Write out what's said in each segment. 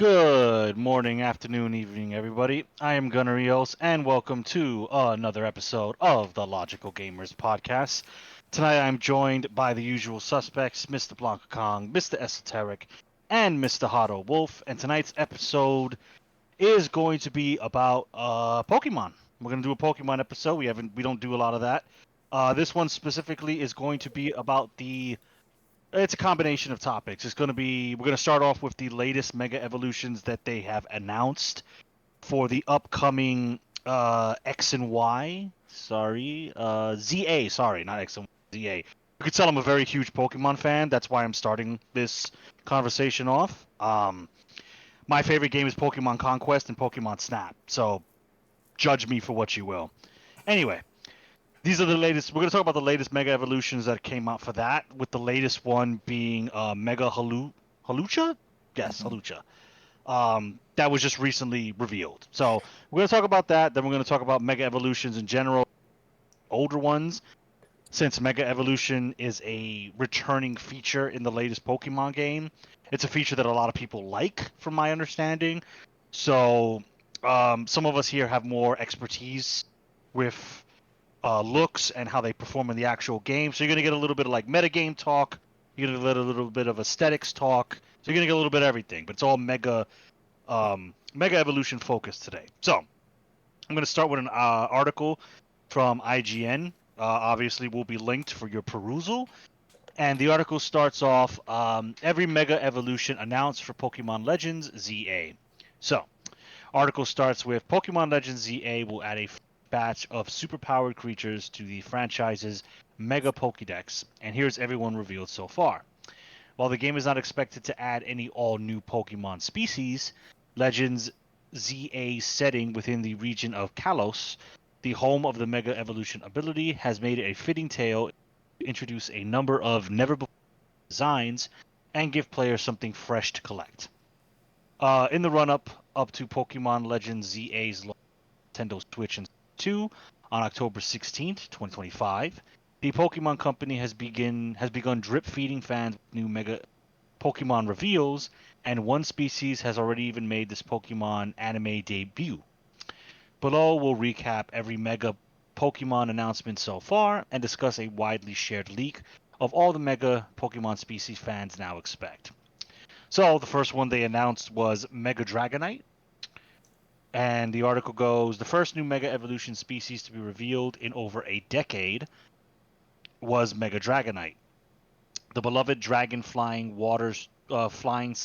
Good morning, afternoon, evening, everybody. I am Gunnar Rios, and welcome to another episode of the Logical Gamers podcast. Tonight I'm joined by the usual suspects, Mr. Blanca Kong, Mr. Esoteric, and Mr. Hado Wolf. And tonight's episode is going to be about Pokemon. We're gonna do a Pokemon episode. We don't do a lot of that. This one specifically is going to be about the it's a combination of topics. We're going to start off with the latest Mega Evolutions that they have announced for the upcoming X and Y. Sorry, ZA. Sorry, not X and Y, ZA. You could tell I'm a very huge Pokemon fan. That's why I'm starting this conversation off. My favorite game is Pokemon Conquest and Pokemon Snap. So judge me for what you will. Anyway, these are the latest. We're going to talk about the latest Mega Evolutions that came out for that, with the latest one being Mega Halucha? Yes, Halucha. That was just recently revealed. So we're going to talk about that. Then we're going to talk about Mega Evolutions in general, older ones, since Mega Evolution is a returning feature in the latest Pokemon game. It's a feature that a lot of people like, from my understanding. So some of us here have more expertise with looks and how they perform in the actual game. So you're going to get a little bit of like metagame talk. You're going to get a little bit of aesthetics talk. So you're going to get a little bit of everything. But it's all Mega Evolution focused today. So I'm going to start with an article from IGN. Obviously, will be linked for your perusal. And the article starts off every Mega Evolution announced for Pokemon Legends ZA. So, article starts with Pokemon Legends ZA will add a batch of superpowered creatures to the franchise's Mega Pokédex, and here's everyone revealed so far. While the game is not expected to add any all-new Pokemon species, Legends ZA setting within the region of Kalos, the home of the Mega Evolution ability, has made it a fitting tale to introduce a number of never-before designs and give players something fresh to collect. In the run-up to Pokemon Legends ZA's Nintendo Switch and 2 on October 16th, 2025, the Pokemon Company has begun drip feeding fans with new Mega Pokemon reveals, and one species has already even made this Pokemon anime debut. Below, we'll recap every Mega Pokemon announcement so far and discuss a widely shared leak of all the Mega Pokemon species fans now expect. So, the first one they announced was Mega Dragonite. And the article goes, the first new Mega Evolution species to be revealed in over a decade was Mega Dragonite. The beloved dragon flying flying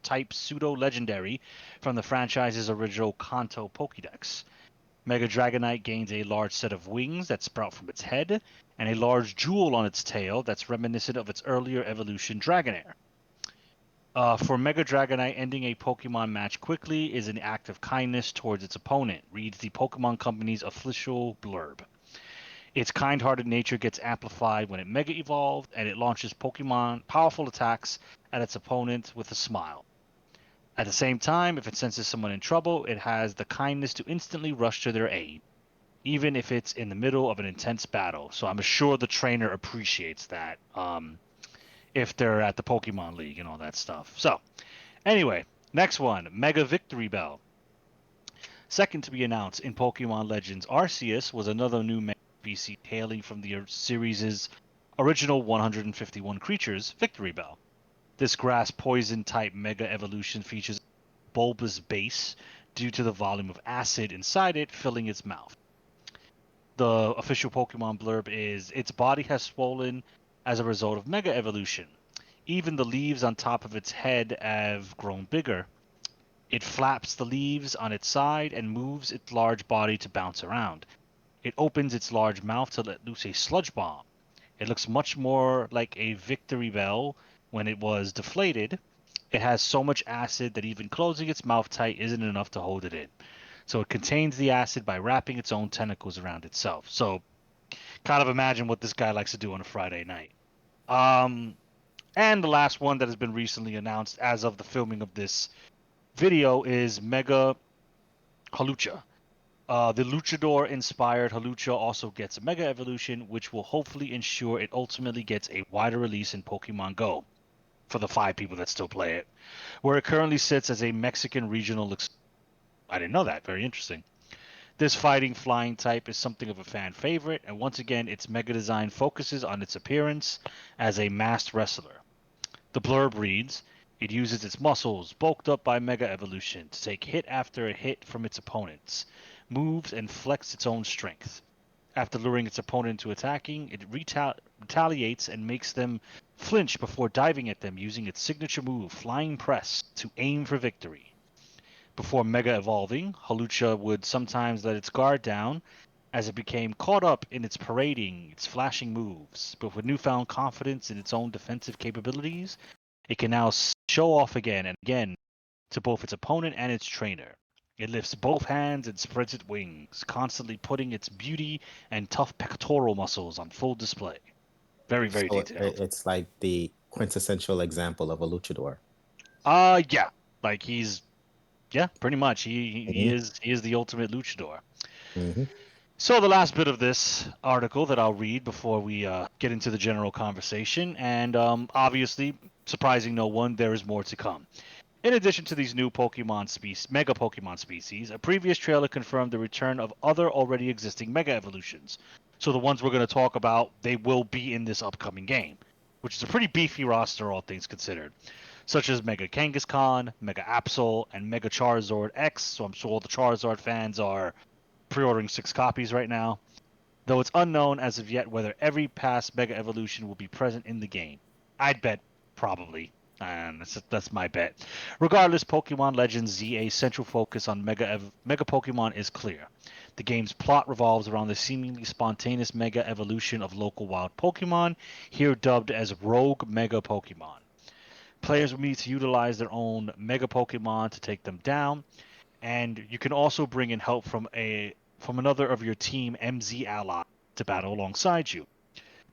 type pseudo legendary from the franchise's original Kanto Pokédex. Mega Dragonite gains a large set of wings that sprout from its head and a large jewel on its tail that's reminiscent of its earlier evolution Dragonair. For Mega Dragonite, ending a Pokemon match quickly is an act of kindness towards its opponent, reads the Pokemon Company's official blurb. Its kind-hearted nature gets amplified when it Mega Evolved, and it launches Pokemon powerful attacks at its opponent with a smile. At the same time, if it senses someone in trouble, it has the kindness to instantly rush to their aid, even if it's in the middle of an intense battle. So I'm sure the trainer appreciates that. If they're at the Pokemon League and all that stuff. So, anyway, next one, Mega Victory Bell. Second to be announced in Pokemon Legends Arceus was another new Mega species hailing from the series' original 151 creatures, Victory Bell. This grass poison type Mega Evolution features a bulbous base due to the volume of acid inside it filling its mouth. The official Pokemon blurb is, its body has swollen as a result of Mega Evolution. Even the leaves on top of its head have grown bigger. It flaps the leaves on its side and moves its large body to bounce around. It opens its large mouth to let loose a sludge bomb. It looks much more like a Victory Bell when it was deflated. It has so much acid that even closing its mouth tight isn't enough to hold it in. So it contains the acid by wrapping its own tentacles around itself. So kind of imagine what this guy likes to do on a Friday night. And the last one that has been recently announced as of the filming of this video is Mega Halucha. The Luchador-inspired Halucha also gets a Mega Evolution, which will hopefully ensure it ultimately gets a wider release in Pokemon Go. for the 5 people that still play it, where it currently sits as a Mexican regional. I didn't know that. Very interesting. This fighting flying type is something of a fan favorite, and once again, its mega design focuses on its appearance as a masked wrestler. The blurb reads, it uses its muscles, bulked up by Mega Evolution, to take hit after hit from its opponents, moves and flex its own strength. After luring its opponent into attacking, it retaliates and makes them flinch before diving at them using its signature move, Flying Press, to aim for victory. Before Mega evolving, Halucha would sometimes let its guard down as it became caught up in its parading, its flashing moves. But with newfound confidence in its own defensive capabilities, it can now show off again and again to both its opponent and its trainer. It lifts both hands and spreads its wings, constantly putting its beauty and tough pectoral muscles on full display. Very, very So detailed. it's like the quintessential example of a luchador. Yeah. Like yeah, pretty much. Hmm. He is the ultimate luchador. Hmm. So the last bit of this article that I'll read before we get into the general conversation, and obviously, surprising no one, there is more to come. In addition to these new Mega Pokemon species, a previous trailer confirmed the return of other already existing Mega Evolutions. So the ones we're going to talk about, they will be in this upcoming game, which is a pretty beefy roster, all things considered, such as Mega Kangaskhan, Mega Absol, and Mega Charizard X. So I'm sure all the Charizard fans are pre-ordering 6 copies right now, though it's unknown as of yet whether every past Mega Evolution will be present in the game. I'd bet probably, and that's my bet. Regardless, Pokemon Legends ZA's central focus on Mega Pokemon is clear. The game's plot revolves around the seemingly spontaneous Mega Evolution of local wild Pokemon, here dubbed as Rogue Mega Pokemon. Players will need to utilize their own Mega Pokemon to take them down, and you can also bring in help from another of your team MZ ally to battle alongside you.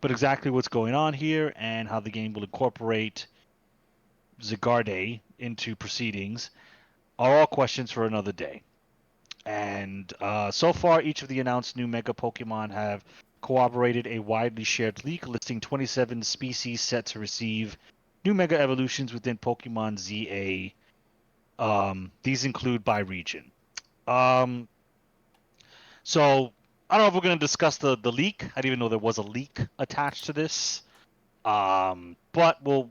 But exactly what's going on here and how the game will incorporate Zygarde into proceedings are all questions for another day. And so far, each of the announced new Mega Pokemon have corroborated a widely shared leak listing 27 species set to receive new Mega Evolutions within Pokemon ZA. These include by region. Um, So I don't know if we're going to discuss the leak. I didn't even know there was a leak attached to this. But we'll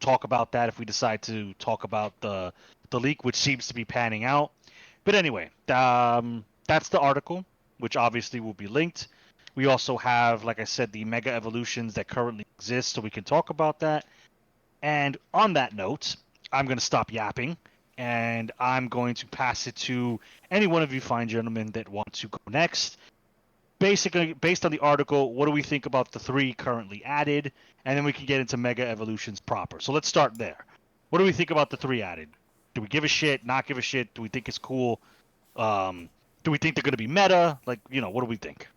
talk about that if we decide to talk about the leak, which seems to be panning out. But anyway, that's the article, which obviously will be linked. We also have, like I said, the mega evolutions that currently exist, so we can talk about that. And on that note, I'm going to stop yapping and I'm going to pass it to any one of you fine gentlemen that want to go next. Basically, based on the article, what do we think about the 3 currently added? And then we can get into Mega Evolutions proper. So let's start there. What do we think about the 3 added? Do we give a shit? Not give a shit? Do we think it's cool? Um, do we think they're going to be meta? Like, what do we think?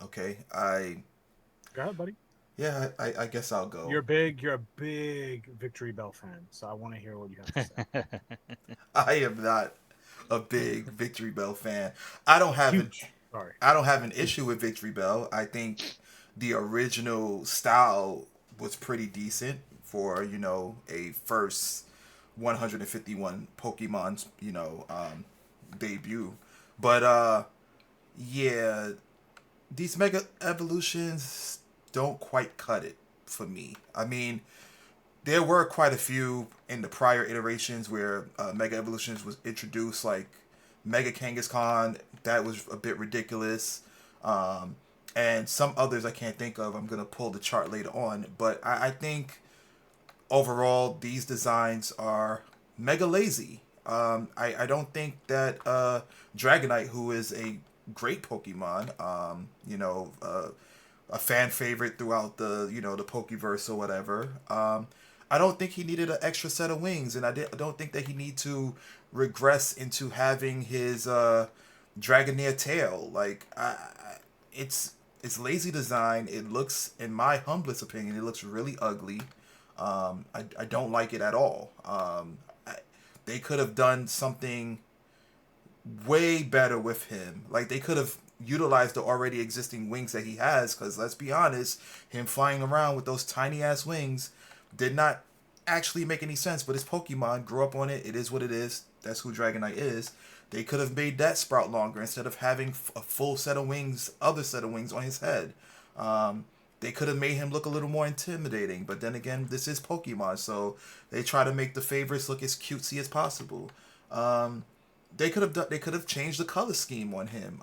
Okay. Go ahead, buddy. Yeah, I guess I'll go. You're a big Victory Bell fan, so I want to hear what you have to say. I am not a big Victory Bell fan. I don't have an Huge. Sorry. I don't have an issue with Victory Bell. I think the original style was pretty decent for, a first 151 Pokemon, debut. But yeah, these Mega Evolutions don't quite cut it for me. I mean, there were quite a few in the prior iterations where Mega Evolutions was introduced, like Mega Kangaskhan. That was a bit ridiculous. Um, and some others I can't think of. I'm going to pull the chart later on. But I think overall, these designs are mega lazy. I don't think that Dragonite, who is a great Pokemon, a fan favorite throughout the Pokeverse or whatever. I don't think he needed an extra set of wings, and I don't think that he need to regress into having his Dragonair tail. Like, it's lazy design. It looks, in my humblest opinion, it looks really ugly. I don't like it at all. They could have done something way better with him. Like, they could have utilize the already existing wings that he has, because let's be honest, him flying around with those tiny ass wings did not actually make any sense. But his Pokemon grew up on it. It is what it is. That's who Dragonite is. They could have made that sprout longer instead of having a full set of wings, other set of wings on his head. They could have made him look a little more intimidating, but then again, this is Pokemon, so they try to make the favorites look as cutesy as possible. They could have changed the color scheme on him.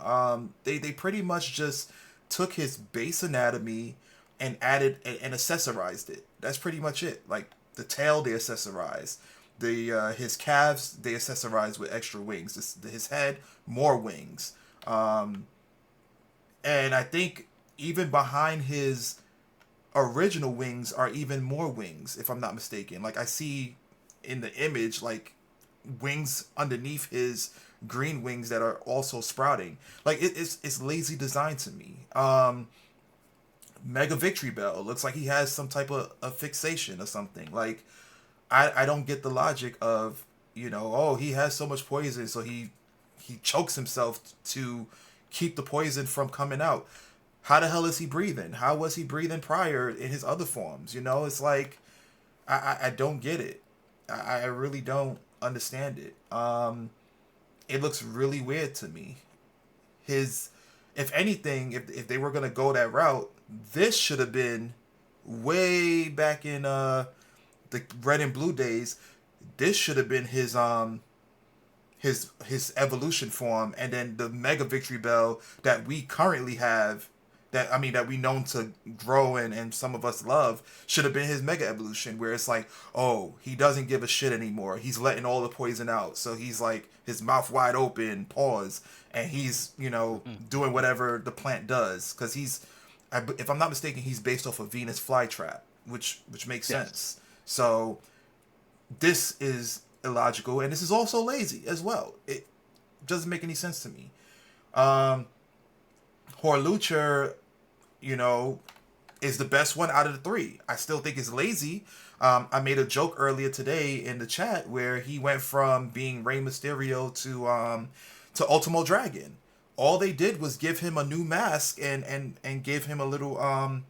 They pretty much just took his base anatomy and added and accessorized it. That's pretty much it. Like the tail, they accessorized. His calves, they accessorized with extra wings. His head, more wings. And I think even behind his original wings are even more wings, if I'm not mistaken. Like I see in the image, like wings underneath his green wings that are also sprouting. Like it's lazy design to me. Mega Victory Bell looks like he has some type of fixation or something. Like I don't get the logic of, oh, he has so much poison, so he chokes himself to keep the poison from coming out. How the hell is he breathing? How was he breathing prior in his other forms? It's like I don't get it. I really don't understand it. It looks really weird to me. If anything, if they were gonna go that route, this should have been way back in the red and blue days. This should have been his evolution form, and then the Mega Victory Bell that we currently have, that we known to grow and some of us love, should have been his Mega Evolution, where it's like, oh, he doesn't give a shit anymore. He's letting all the poison out, so he's like his mouth wide open, paws, and he's doing whatever the plant does, because if I'm not mistaken, he's based off of Venus flytrap, which makes sense. So this is illogical, and this is also lazy as well. It doesn't make any sense to me. Horlucher, is the best one out of the three. I still think it's lazy. I made a joke earlier today in the chat where he went from being Rey Mysterio to Ultimo Dragon. All they did was give him a new mask and give him a little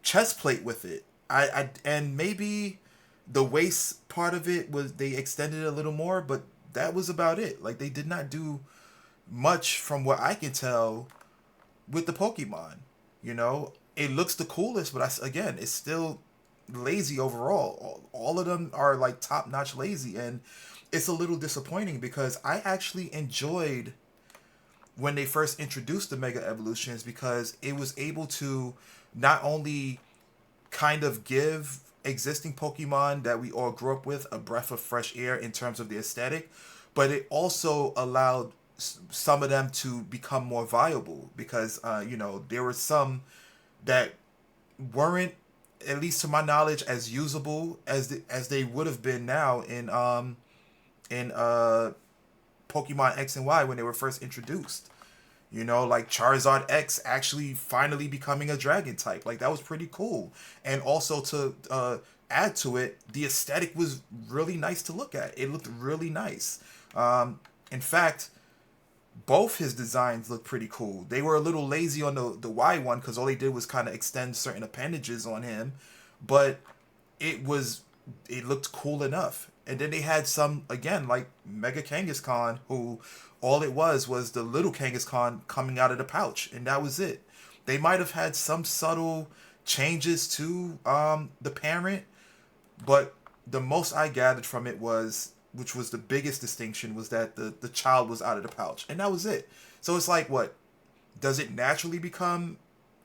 chest plate with it. And maybe the waist part of it was they extended it a little more, but that was about it. Like they did not do much from what I can tell with the Pokemon. It looks the coolest, but again, it's still lazy overall. All of them are like top notch lazy, and it's a little disappointing because I actually enjoyed when they first introduced the Mega Evolutions, because it was able to not only kind of give existing Pokemon that we all grew up with a breath of fresh air in terms of the aesthetic, but it also allowed some of them to become more viable, because there were some that weren't, at least to my knowledge, as usable as they would have been now in Pokemon X and Y when they were first introduced. Like Charizard X actually finally becoming a dragon type. Like that was pretty cool. And also to add to it, the aesthetic was really nice to look at. It looked really nice. In fact, both his designs look pretty cool. They were a little lazy on the Y one, because all they did was kind of extend certain appendages on him, but it looked cool enough. And then they had some, again, like Mega Kangaskhan, who all it was the little Kangaskhan coming out of the pouch, and that was it. They might have had some subtle changes to the parent, but the most I gathered from it was, which was the biggest distinction, was that the child was out of the pouch, and that was it. So it's like, what does it naturally become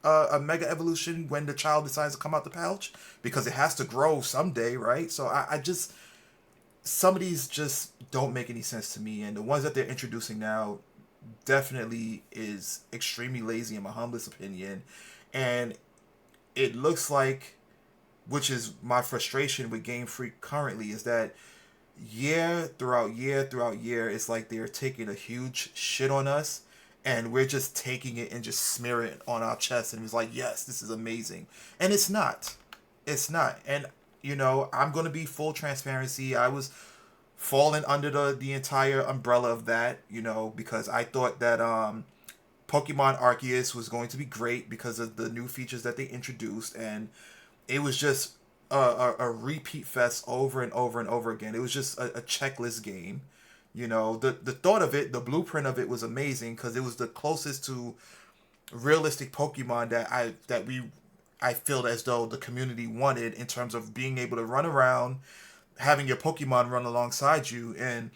a Mega Evolution when the child decides to come out the pouch? Because it has to grow someday, right? So I just, some of these just don't make any sense to me, and the ones that they're introducing now definitely is extremely lazy in my humblest opinion. And it looks like, which is my frustration with Game Freak currently, is that year throughout year, it's like they're taking a huge shit on us, and we're just taking it and just smearing it on our chest, and it's like, yes, this is amazing. And it's not. And I'm going to be full transparency. I was falling under the entire umbrella of that, because I thought that Pokemon Arceus was going to be great because of the new features that they introduced, and it was just a repeat fest over and over and over again. It was just a checklist game. You know, the thought of it, the blueprint of it was amazing because it was the closest to realistic Pokemon I feel as though the community wanted in terms of being able to run around, having your Pokemon run alongside you, and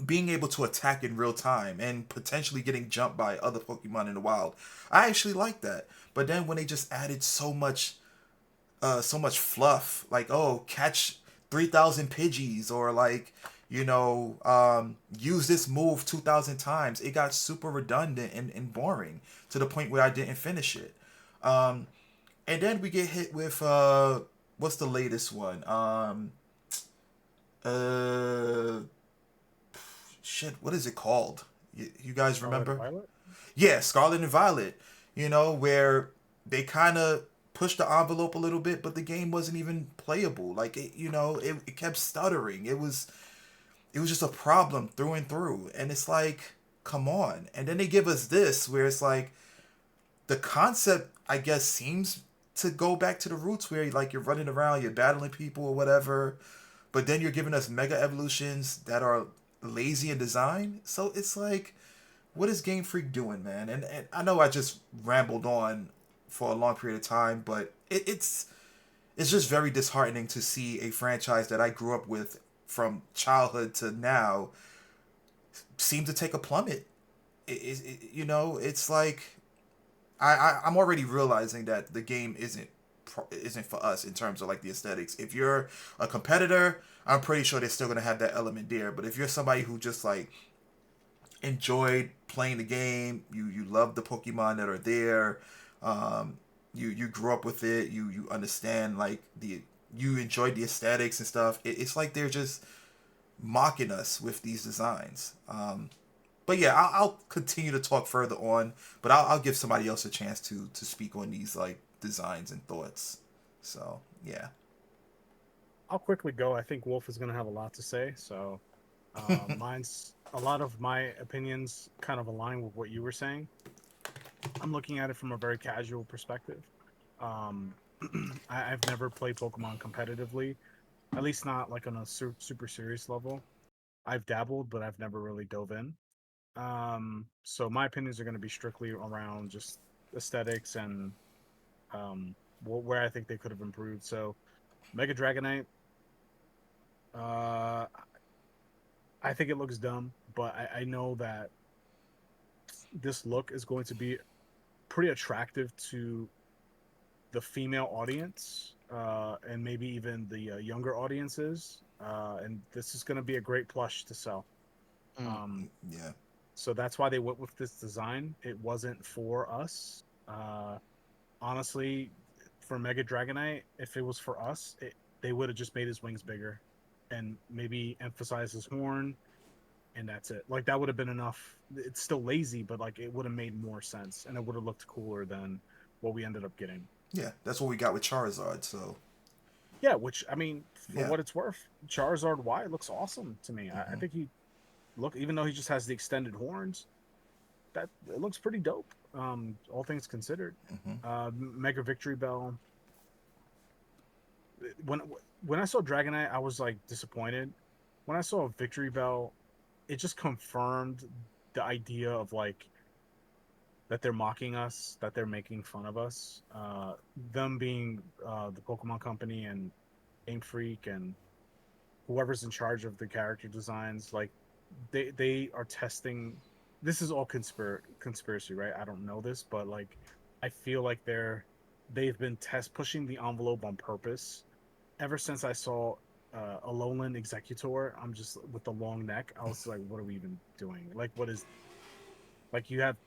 being able to attack in real time and potentially getting jumped by other Pokemon in the wild. I actually like that. But then when they just added so much fluff, like, oh, catch 3,000 Pidgeys, or like, use this move 2,000 times, it got super redundant and boring to the point where I didn't finish it. And then we get hit with what's the latest one? Uh Shit, what is it called? You guys Scarlet remember? Violet? Yeah, Scarlet and Violet. Where they kind of pushed the envelope a little bit, but the game wasn't even playable. Like it kept stuttering. It was just a problem through and through. And it's like, come on. And then they give us this where it's like the concept, I guess, seems to go back to the roots where like you're running around, you're battling people or whatever, but then you're giving us mega evolutions that are lazy in design. So it's like, what is Game Freak doing, man? And I know I just rambled on for a long period of time, but it's just very disheartening to see a franchise that I grew up with from childhood to now seem to take a plummet. It's like I'm already realizing that the game isn't for us in terms of like the aesthetics. If you're a competitor, I'm pretty sure they're still gonna have that element there. But if you're somebody who just like enjoyed playing the game, you love the Pokemon that are there, you grew up with it, you understand like you enjoyed the aesthetics and stuff. It's like they're just mocking us with these designs. But yeah, I'll continue to talk further on, but I'll give somebody else a chance to speak on these like designs and thoughts. So yeah. I'll quickly go. I think Wolf is going to have a lot to say. So, mine's a lot of my opinions kind of align with what you were saying. I'm looking at it from a very casual perspective. Um, I've never played Pokemon competitively, at least not like on a super serious level. I've dabbled, but I've never really dove in. So my opinions are going to be strictly around just aesthetics and where I think they could have improved. So Mega Dragonite, uh, I think it looks dumb, but I know that this look is going to be pretty attractive to the female audience, and maybe even the younger audiences. And this is going to be a great plush to sell. Mm. Um, Yeah. so that's why they went with this design. It wasn't for us. Honestly, for Mega Dragonite, if it was for us, they would have just made his wings bigger and maybe emphasize his horn, and that's it. Like that would have been enough. It's still lazy, but like it would have made more sense, and it would have looked cooler than what we ended up getting. Yeah, that's what we got with Charizard. So Yeah, which I mean, for yeah. what it's worth, Charizard Y looks awesome to me. I Hmm. think he look, even though he just has the extended horns, that it looks pretty dope. All things considered, Hmm. Mega Victory Bell. When when I saw Dragonite, I was like disappointed. When I saw Victory Bell, it just confirmed the idea of like that they're mocking us, that they're making fun of us. Them being the Pokemon Company and Game Freak and whoever's in charge of the character designs, like they are testing. This is all conspiracy, right? I don't know this, but like I feel like they've been test pushing the envelope on purpose ever since I saw a lowland executor. I'm just with the long neck. I was like, what are we even doing? Like, what is like you have?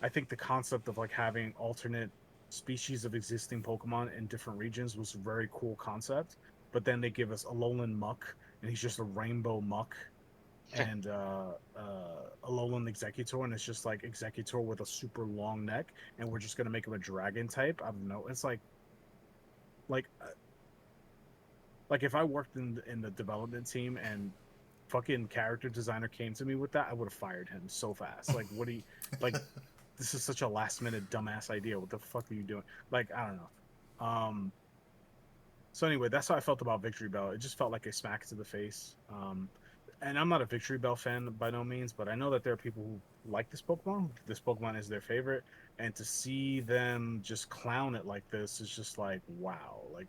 I think the concept of like having alternate species of existing Pokemon in different regions was a very cool concept. But then they give us a lowland muck, and he's just a rainbow muck, and a lowland executor, and it's just like executor with a super long neck, and we're just gonna make him a dragon type. I don't know. It's like like if I worked in the development team and fucking character designer came to me with that, I would have fired him so fast. Like, what do you like? this is such a last minute dumbass idea. What the fuck are you doing? Like, I don't know. So anyway, that's how I felt about Victory Bell. It just felt like a smack to the face. And I'm not a Victory Bell fan by no means, but I know that there are people who like this Pokemon. This Pokemon is their favorite, and to see them just clown it like this is just like, wow, like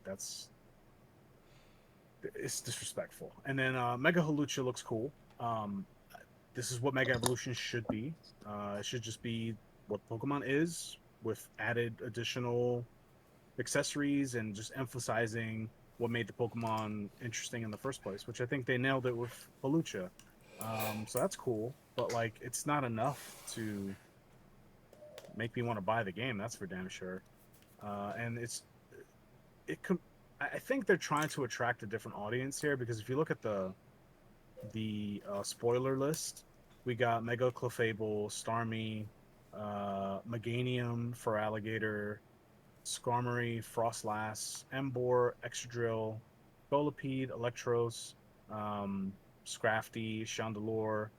it's disrespectful. And then Mega Hawlucha looks cool. Um, this is what Mega Evolution should be. It should just be what Pokemon is, with added additional accessories and just emphasizing what made the Pokemon interesting in the first place, which I think they nailed it with Hawlucha. So that's cool, but like it's not enough to make me want to buy the game. That's for damn sure. And it com- I think they're trying to attract a different audience here because if you look at the spoiler list, we got Mega Clefable, Starmie, Meganium for Alligator, Skarmory, Frostlass, Emboar, Excadrill, Golipede, Electros, um, Scrafty, Chandelure,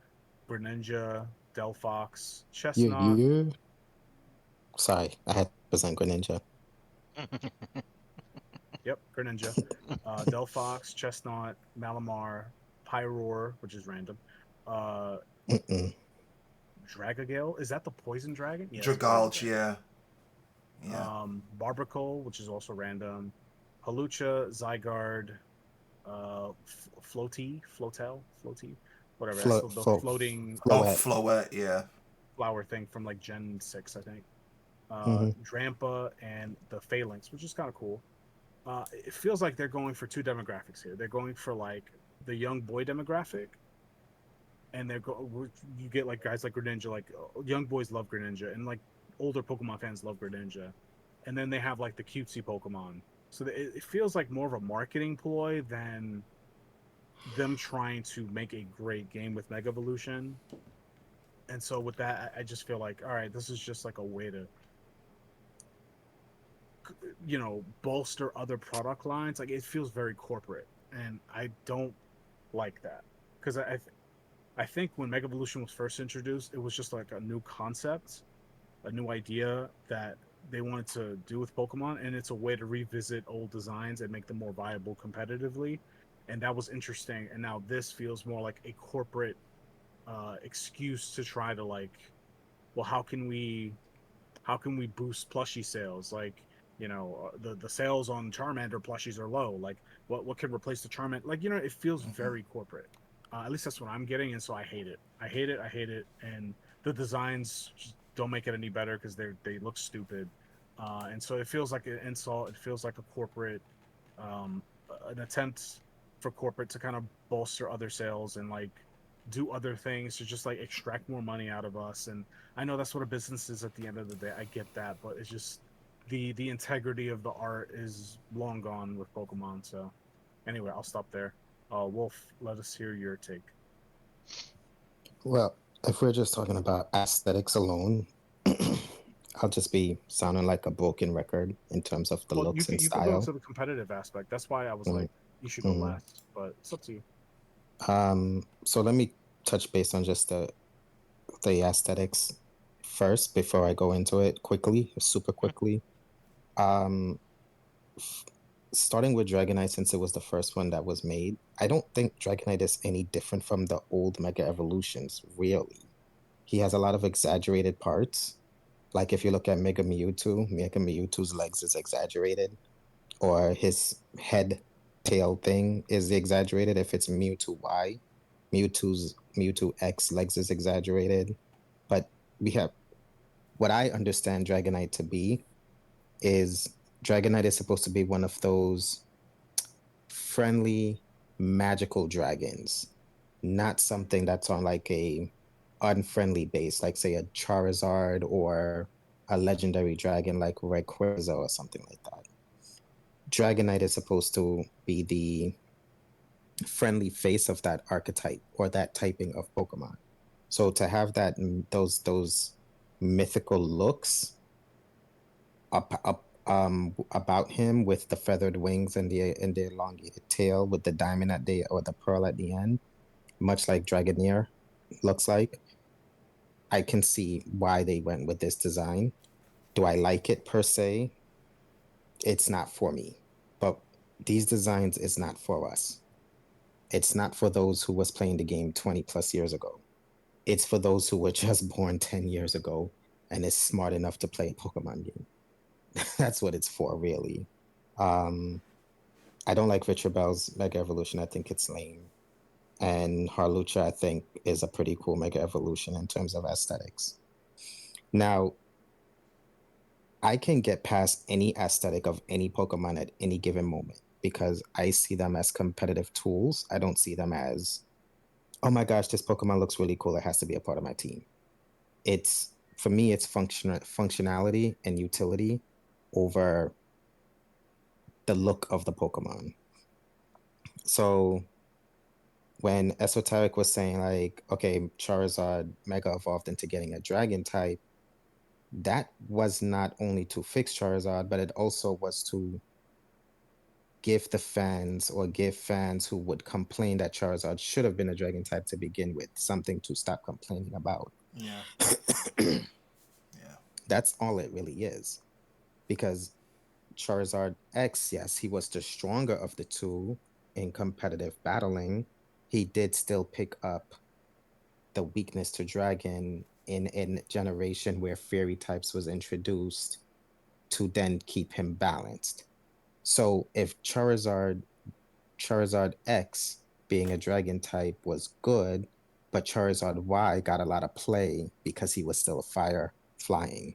Greninja, Delphox, Chestnut. You sorry, I had to present Greninja. Yep, Greninja. Delphox, Chestnut, Malamar, Pyroar, which is random. Uh, Mm-mm. Dragagale. Is that the poison dragon? Yeah, it's poison Dragalge, dragon. yeah. Yeah. Barbacle, which is also random. Halucha, Zygarde, Floaty, whatever. That's Flo, the flo, floating Oh, Floette. Floette, yeah. flower thing from like Gen 6, I think. Hmm. Drampa and the Phalanx, which is kind of cool. It feels like they're going for two demographics here. They're going for like the young boy demographic, and you get like guys like Greninja, like young boys love Greninja, and like older Pokemon fans love Greninja, and then they have like the cutesy Pokemon. So it feels like more of a marketing ploy than them trying to make a great game with Mega Evolution. And so with that, I just feel like, all right, this is just like a way to, bolster other product lines. Like it feels very corporate, and I don't like that because I think when Mega Evolution was first introduced, it was just like a new concept, a new idea that they wanted to do with Pokemon, and it's a way to revisit old designs and make them more viable competitively. And that was interesting. And now this feels more like a corporate excuse to try to like, well, how can we boost plushie sales? Like, the sales on Charmander plushies are low. Like, what can replace the Charmander? Like, it feels Hmm. very corporate. At least that's what I'm getting, and so I hate it. I hate it. I hate it. And the designs just don't make it any better because they look stupid. And so it feels like an insult. It feels like a corporate, um, an attempt for corporate to kind of bolster other sales and like do other things to just like extract more money out of us. And I know that's what a business is at the end of the day. I get that, but it's just the integrity of the art is long gone with Pokemon. So anyway, I'll stop there. Wolf, let us hear your take. Well, if we're just talking about aesthetics alone, I'll just be sounding like a broken record in terms of the Well, you looks can and you can go style. into the competitive aspect. That's why I was like, you should go Mm-hmm. last, but it's up to you. So let me touch base on just the aesthetics first before I go into it quickly, super quickly. Um, f- Starting with Dragonite, since it was the first one that was made, I don't think Dragonite is any different from the old Mega Evolutions, really. He has a lot of exaggerated parts. Like if you look at Mega Mewtwo's legs is exaggerated, or his head tail thing is exaggerated. If it's Mewtwo Y, Mewtwo X legs is exaggerated. But we have what I understand Dragonite to be is Dragonite is supposed to be one of those friendly magical dragons, not something that's on like a unfriendly base, like say a Charizard or a legendary dragon like Rayquaza or something like that. Dragonite is supposed to be the friendly face of that archetype or that typing of Pokemon. So to have those mythical looks about him with the feathered wings and the elongated tail with the diamond or the pearl at the end, much like Dragoneer looks like. I can see why they went with this design. Do I like it per se? It's not for me. But these designs is not for us. It's not for those who was playing the game 20 plus years ago. It's for those who were just born 10 years ago and is smart enough to play a Pokemon game. That's what it's for, really. Um, I don't like Richard Bell's Mega Evolution. I think it's lame. And Harlucha, I think, is a pretty cool Mega Evolution in terms of aesthetics. Now, I can get past any aesthetic of any Pokemon at any given moment because I see them as competitive tools. I don't see them as, oh my gosh, this Pokemon looks really cool. It has to be a part of my team. It's for me, it's functionality and utility over the look of the Pokemon. So when Esoteric was saying like, okay, Charizard Mega evolved into getting a Dragon type, that was not only to fix Charizard, but it also was to give the fans or give fans who would complain that Charizard should have been a Dragon type to begin with something to stop complaining about. Yeah. Yeah. That's all it really is. Because Charizard X, yes, he was the stronger of the two in competitive battling. He did still pick up the weakness to Dragon in a generation where Fairy types was introduced to then keep him balanced. So if Charizard X being a Dragon type was good, but Charizard Y got a lot of play because he was still a fire flying.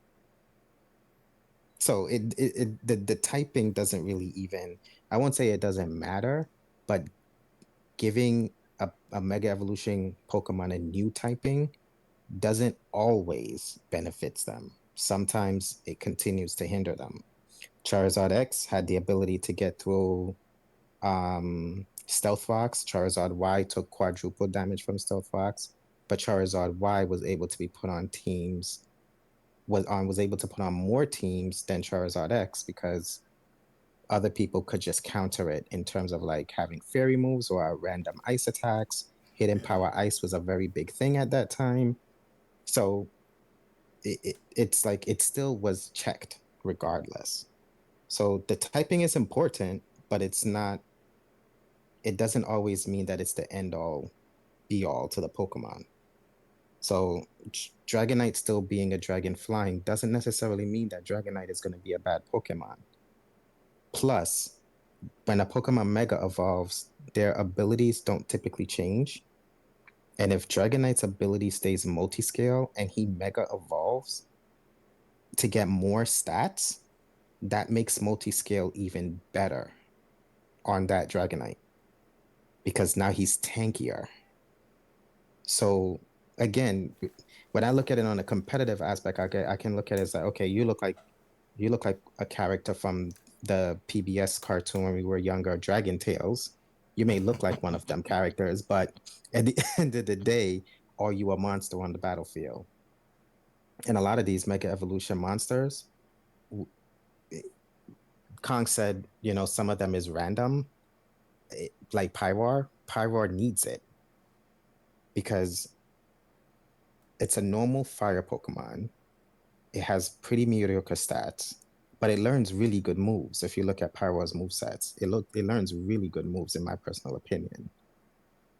So the typing doesn't really even, I won't say it doesn't matter, but giving a Mega Evolution Pokemon a new typing doesn't always benefits them. Sometimes it continues to hinder them. Charizard X had the ability to get through Stealth Fox. Charizard Y took quadruple damage from Stealth Fox, but Charizard Y was able to be put on teams was able to put on more teams than Charizard X because other people could just counter it in terms of like having fairy moves or random ice attacks. Hidden Yeah. power ice was a very big thing at that time. So it's like it still was checked regardless. So the typing is important, but it doesn't always mean that it's the end all be all to the Pokemon. So Dragonite still being a dragon flying doesn't necessarily mean that Dragonite is going to be a bad Pokemon. Plus, when a Pokemon Mega evolves, their abilities don't typically change. And if Dragonite's ability stays multi-scale and he Mega evolves to get more stats, that makes multi-scale even better on that Dragonite because now he's tankier. So again, when I look at it on a competitive aspect, I can look at it as like, okay, you look like a character from the PBS cartoon when we were younger, Dragon Tales. You may look like one of them characters, but at the end of the day, are you a monster on the battlefield? And a lot of these Mega Evolution monsters, Kong said, some of them is random, like Pyroar. Pyroar needs it because it's a normal fire Pokemon. It has pretty mediocre stats, but it learns really good moves. If you look at Pyroar's move sets, it learns really good moves in my personal opinion.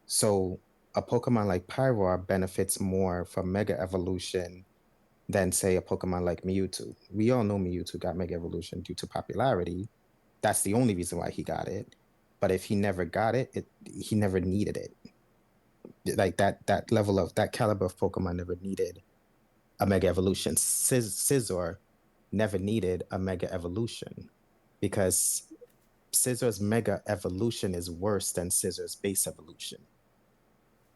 So a Pokemon like Pyroar benefits more from Mega Evolution than say a Pokemon like Mewtwo. We all know Mewtwo got Mega Evolution due to popularity. That's the only reason why he got it. But if he never got it, he never needed it. Like that level of that caliber of Pokemon never needed a Mega Evolution. Scizor never needed a Mega Evolution because Scissor's Mega Evolution is worse than Scissor's base evolution.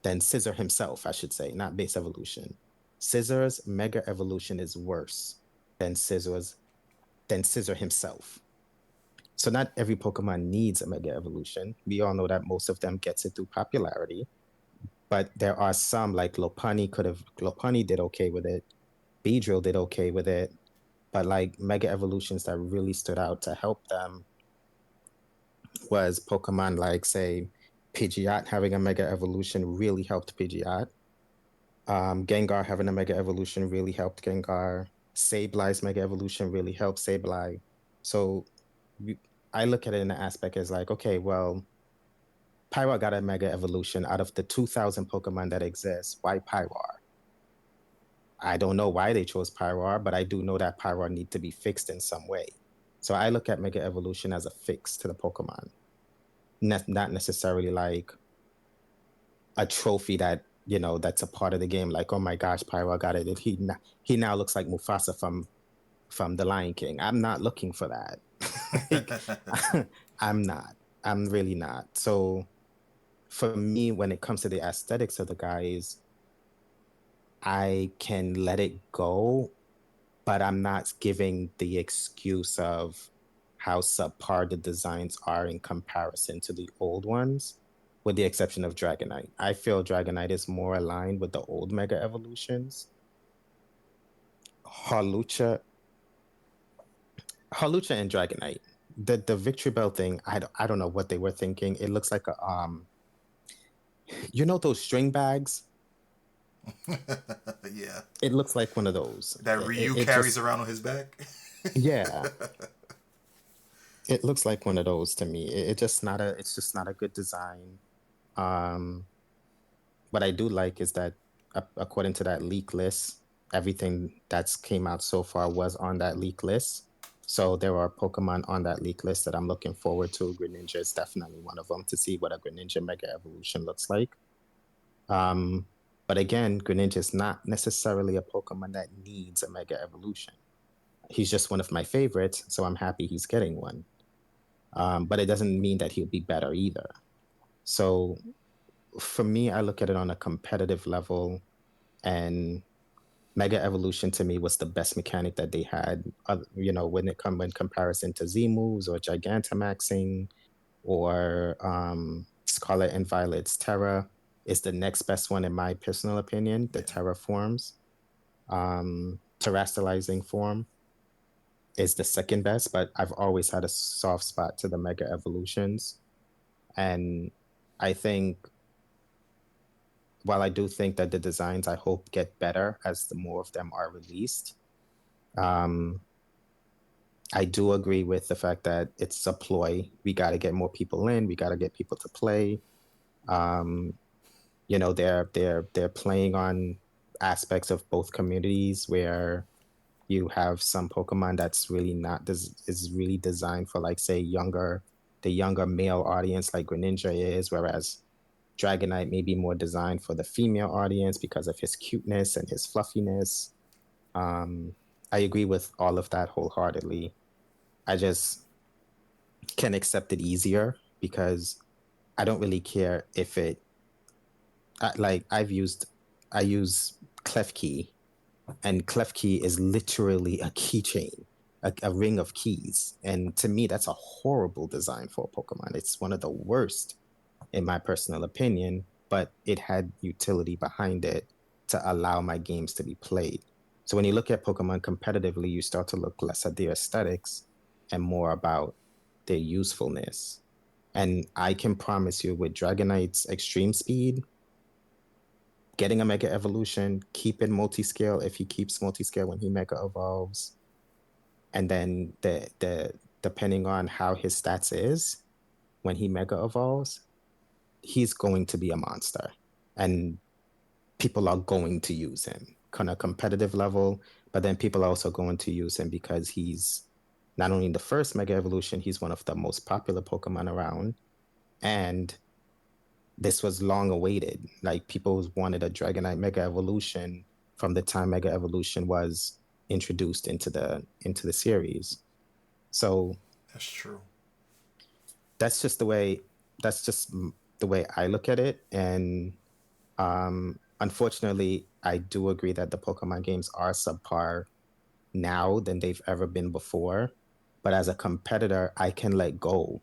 Than Scissor himself, I should say, not base evolution. Scissor's Mega Evolution is worse than Scissor himself. So not every Pokemon needs a Mega Evolution. We all know that most of them gets it through popularity, but there are some like Lopunny did okay with it. Beedrill did okay with it, but like Mega Evolutions that really stood out to help them was Pokemon like say Pidgeot having a Mega Evolution really helped Pidgeot. Gengar having a Mega Evolution really helped Gengar. Sableye's Mega Evolution really helped Sableye. So we, I look at it in the aspect as like, okay, well, Pyroar got a Mega Evolution out of the 2,000 Pokemon that exist. Why Pyroar? I don't know why they chose Pyroar, but I do know that Pyroar need to be fixed in some way. So I look at Mega Evolution as a fix to the Pokemon, not necessarily like a trophy that that's a part of the game. Like, oh my gosh, Pyroar got it. He now looks like Mufasa from The Lion King. I'm not looking for that. Like, I'm not. I'm really not. So for me, when it comes to the aesthetics of the guys, I can let it go, but I'm not giving the excuse of how subpar the designs are in comparison to the old ones, with the exception of Dragonite. I feel Dragonite is more aligned with the old Mega Evolutions. Halucha, Halucha and Dragonite. The Victory Bell thing, I don't know what they were thinking. It looks like a those string bags? Yeah. It looks like one of those. That It, Ryu it carries just around on his back. yeah, it looks like one of those to me. It's just not a good design. Um, what I do like is that according to that leak list, everything that's came out so far was on that leak list. So there are Pokemon on that leak list that I'm looking forward to. Greninja is definitely one of them to see what a Greninja Mega Evolution looks like. Um, but again, Greninja is not necessarily a Pokemon that needs a Mega Evolution. He's just one of my favorites, so I'm happy he's getting one. But it doesn't mean that he'll be better either. So for me, I look at it on a competitive level, and Mega Evolution to me was the best mechanic that they had. When comparison to Z moves or Gigantamaxing or Scarlet and Violet's Terra is the next best one in my personal opinion. The Yeah, Terra forms, terrestrializing form is the second best, but I've always had a soft spot to the Mega Evolutions, and I think while I do think that the designs I hope get better as the more of them are released, um, I do agree with the fact that it's a ploy. We got to get more people in. We got to get people to play. Um, they're playing on aspects of both communities where you have some Pokemon that's really not is really designed for, like, say, the younger male audience, like Greninja is, whereas Dragonite may be more designed for the female audience because of his cuteness and his fluffiness. Um, I agree with all of that wholeheartedly. I just can accept it easier because I don't really care if it. Like I use Klefki, and Klefki is literally a keychain, a ring of keys, and to me that's a horrible design for a Pokemon. It's one of the worst in my personal opinion, but it had utility behind it to allow my games to be played. So when you look at Pokemon competitively, you start to look less at their aesthetics and more about their usefulness. And I can promise you, with Dragonite's extreme speed, getting a Mega Evolution, keeping multi-scale if he keeps multi-scale when he Mega evolves, and then the depending on how his stats is when he Mega evolves, he's going to be a monster. And people are going to use him on a competitive level, but then people are also going to use him because he's not only the first Mega Evolution, he's one of the most popular Pokemon around. And this was long awaited. Like, people wanted a Dragonite Mega Evolution from the time Mega Evolution was introduced into the series. So that's true. that's just the way that's just the way I look at it. And unfortunately, I do agree that the Pokemon games are subpar now than they've ever been before. But as a competitor, I can let go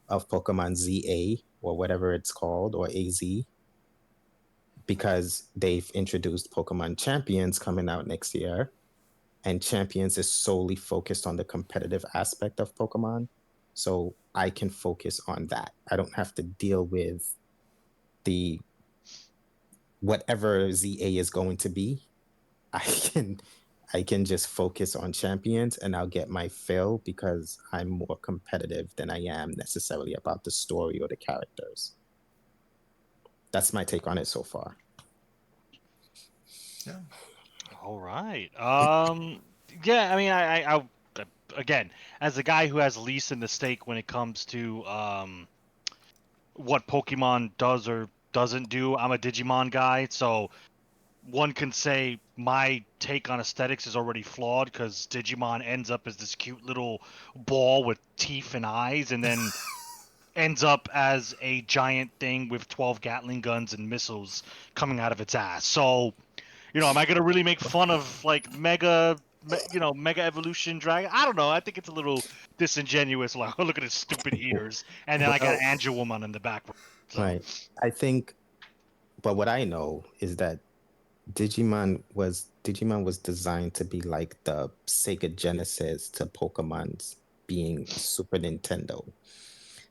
of Pokemon ZA or whatever it's called, or AZ, because they've introduced Pokemon Champions coming out next year. And Champions is solely focused on the competitive aspect of Pokemon. So I can focus on that. I don't have to deal with the whatever ZA is going to be, I can I can just focus on champions and I'll get my fill because I'm more competitive than I am necessarily about the story or the characters. That's my take on it so far. Yeah. All right. Yeah. I mean, again, as a guy who has least in the stake when it comes to what Pokemon does or doesn't do, I'm a Digimon guy, so one can say my take on aesthetics is already flawed because Digimon ends up as this cute little ball with teeth and eyes, and then ends up as a giant thing with 12 Gatling guns and missiles coming out of its ass. So, am I gonna really make fun of like Mega Evolution Dragon? I don't know. I think it's a little disingenuous. Like, oh, look at his stupid ears, and then I got Well, Angel Woman in the background. So, right. I think, but what I know is that Digimon was designed to be like the Sega Genesis to Pokemon's being Super Nintendo.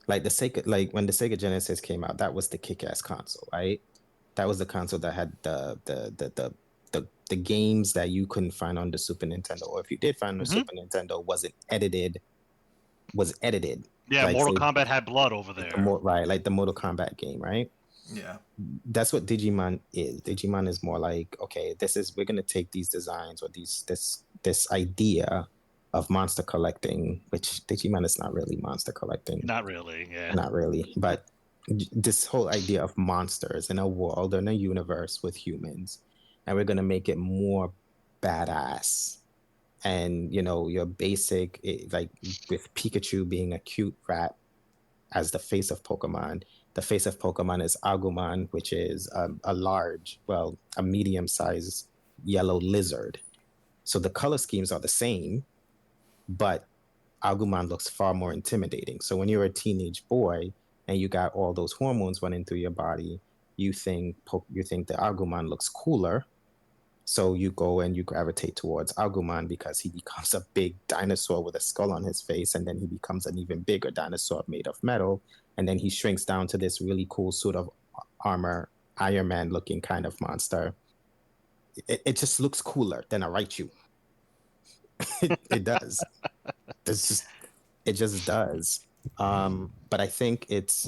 Like when the Sega Genesis came out, that was the kick-ass console, right? That was the console that had the games that you couldn't find on the Super Nintendo, or if you did find on the Mhm. Super Nintendo, was edited. Yeah, Like Mortal say Kombat had blood over there. right, like the Mortal Kombat game, right? Yeah. That's what Digimon is. Digimon is more like, okay, we're gonna take these designs or this idea of monster collecting, which Digimon is not really monster collecting, Not really. Yeah. not really, but this whole idea of monsters in a world, in a universe with humans, and we're gonna make it more badass. And your basic, like with Pikachu being a cute rat as the face of Pokemon. The face of Pokemon is Agumon, which is a medium-sized yellow lizard. So the color schemes are the same, but Agumon looks far more intimidating. So when you're a teenage boy and you got all those hormones running through your body, you think the Agumon looks cooler. So you go and you gravitate towards Agumon because he becomes a big dinosaur with a skull on his face, and then he becomes an even bigger dinosaur made of metal, and then he shrinks down to this really cool suit of armor, Iron Man looking kind of monster. It just looks cooler than a Raichu. It does. It just does. But I think it's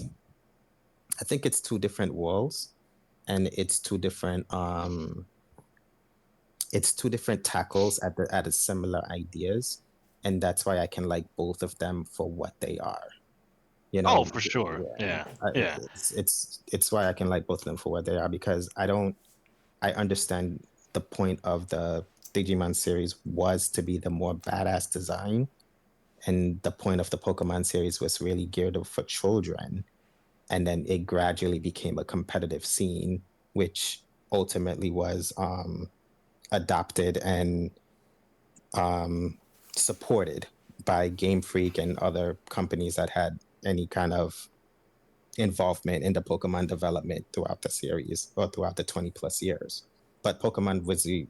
two different worlds, and it's two different tackles at a similar ideas, and that's why I can like both of them for what they are. You Oh, know, for sure. yeah, Yeah. Yeah. it's why I can like both of them for what they are, because I understand the point of the Digimon series was to be the more badass design, and the point of the Pokemon series was really geared up for children, and then it gradually became a competitive scene, which ultimately was adopted and um, supported by Game Freak and other companies that had any kind of involvement in the Pokemon development throughout the series or throughout the 20 plus years. But Pokemon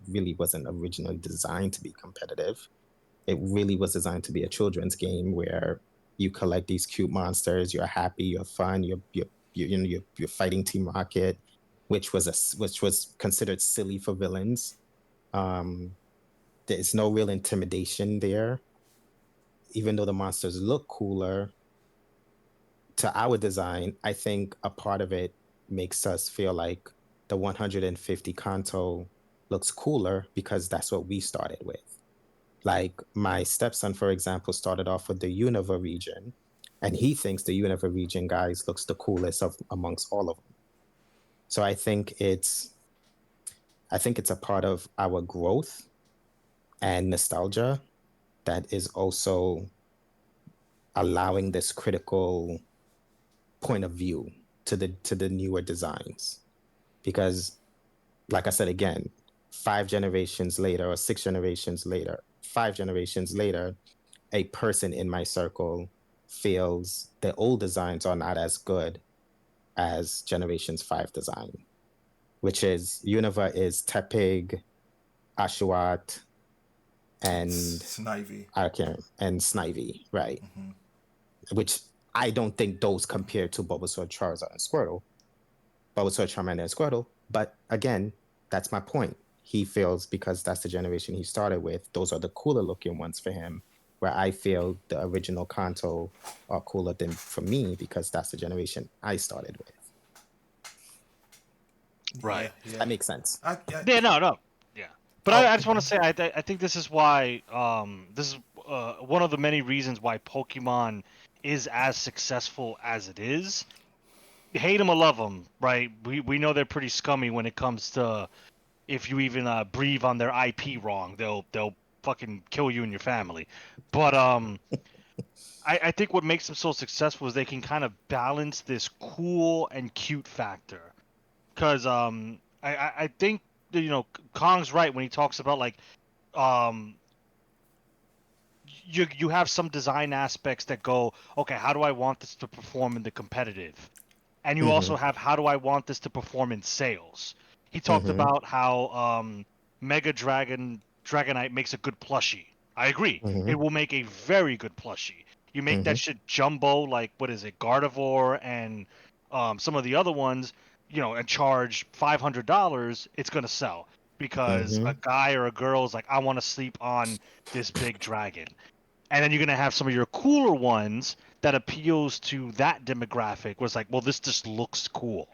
really wasn't originally designed to be competitive. It really was designed to be a children's game where you collect these cute monsters, you're happy, you're fun, you're fighting Team Rocket, which was considered silly for villains. Um, there's no real intimidation there, even though the monsters look cooler to our design. I think a part of it makes us feel like the 150 Kanto looks cooler because that's what we started with. Like my stepson, for example, started off with the Unova region, and he thinks the Unova region guys looks the coolest of amongst all of them. So I think it's a part of our growth and nostalgia that is also allowing this critical point of view to the newer designs, because like I said again, 5 generations later or 6 generations later, 5 generations later, a person in my circle feels the old designs are not as good as generations 5 design, which is Unova is Tepig, Ashuat, and Snivy. I can't and Snivy, right? Hmm. Which I don't think those compare to Bulbasaur, Charizard, and Squirtle. Bulbasaur, Charmander, and Squirtle. But again, that's my point. He feels because that's the generation he started with, those are the cooler looking ones for him. Where I feel the original Kanto are cooler than for me because that's the generation I started with. Right. Yeah, yeah. That makes sense. Yeah, no. Yeah. But Oh, I just want to say I think this is why this is one of the many reasons why Pokemon is as successful as it is. Hate them or love them, right? We know they're pretty scummy when it comes to if you even breathe on their IP wrong, they'll fucking kill you and your family. But I think what makes them so successful is they can kind of balance this cool and cute factor. Because I think Kong's right when he talks about like um you have some design aspects that go, okay, how do I want this to perform in the competitive? And you Mm-hmm. also have how do I want this to perform in sales? He talked Mm-hmm. about how Mega Dragonite makes a good plushie. I agree. Mm-hmm. It will make a very good plushie. You make Mm-hmm. that shit jumbo, like what is it, Gardevoir and some of the other ones, and charge $500, it's gonna sell because Mm-hmm. a guy or a girl is like, I want to sleep on this big dragon. And then you're gonna have some of your cooler ones that appeals to that demographic was like, well, this just looks cool,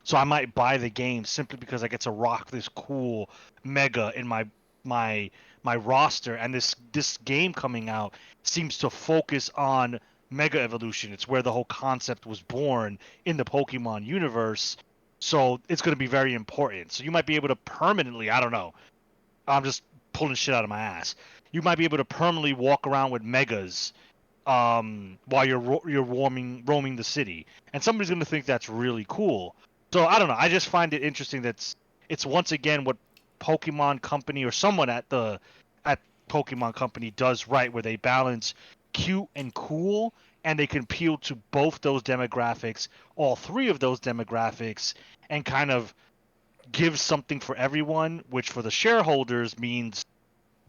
so I might buy the game simply because I get to rock this cool mega in my my roster. And this game coming out seems to focus on mega evolution. It's where the whole concept was born in the Pokemon universe, so it's going to be very important. So you might be able to permanently, I don't know, I'm just pulling shit out of my ass. You might be able to permanently walk around with megas while you're roaming the city, and somebody's going to think that's really cool. So I don't know. I just find it interesting that it's once again what Pokemon Company or someone at Pokemon Company does right, where they balance cute and cool, and they can appeal to both those demographics, all three of those demographics, and kind of give something for everyone, which for the shareholders means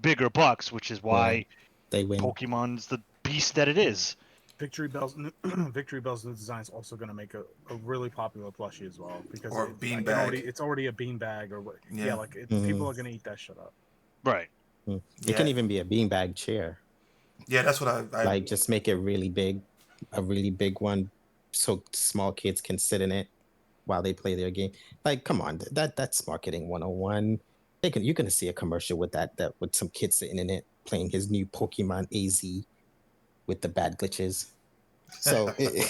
bigger bucks, which is Right. why They win. Pokemon's the beast that it is. Victory Bell's new design is also going to make a really popular plushie as well because or I can already beanbag. it's already a beanbag or what yeah Yeah, like Mm-hmm. people are going to eat that shit up. Right. It can yeah, even be a beanbag chair. yeah. That's what I Like just make it really big, a really big one, so small kids can sit in it while they play their game. Like, come on, that's marketing 101. You're gonna see a commercial with that with some kids sitting in it playing his new Pokemon AZ with the bad glitches. So yeah,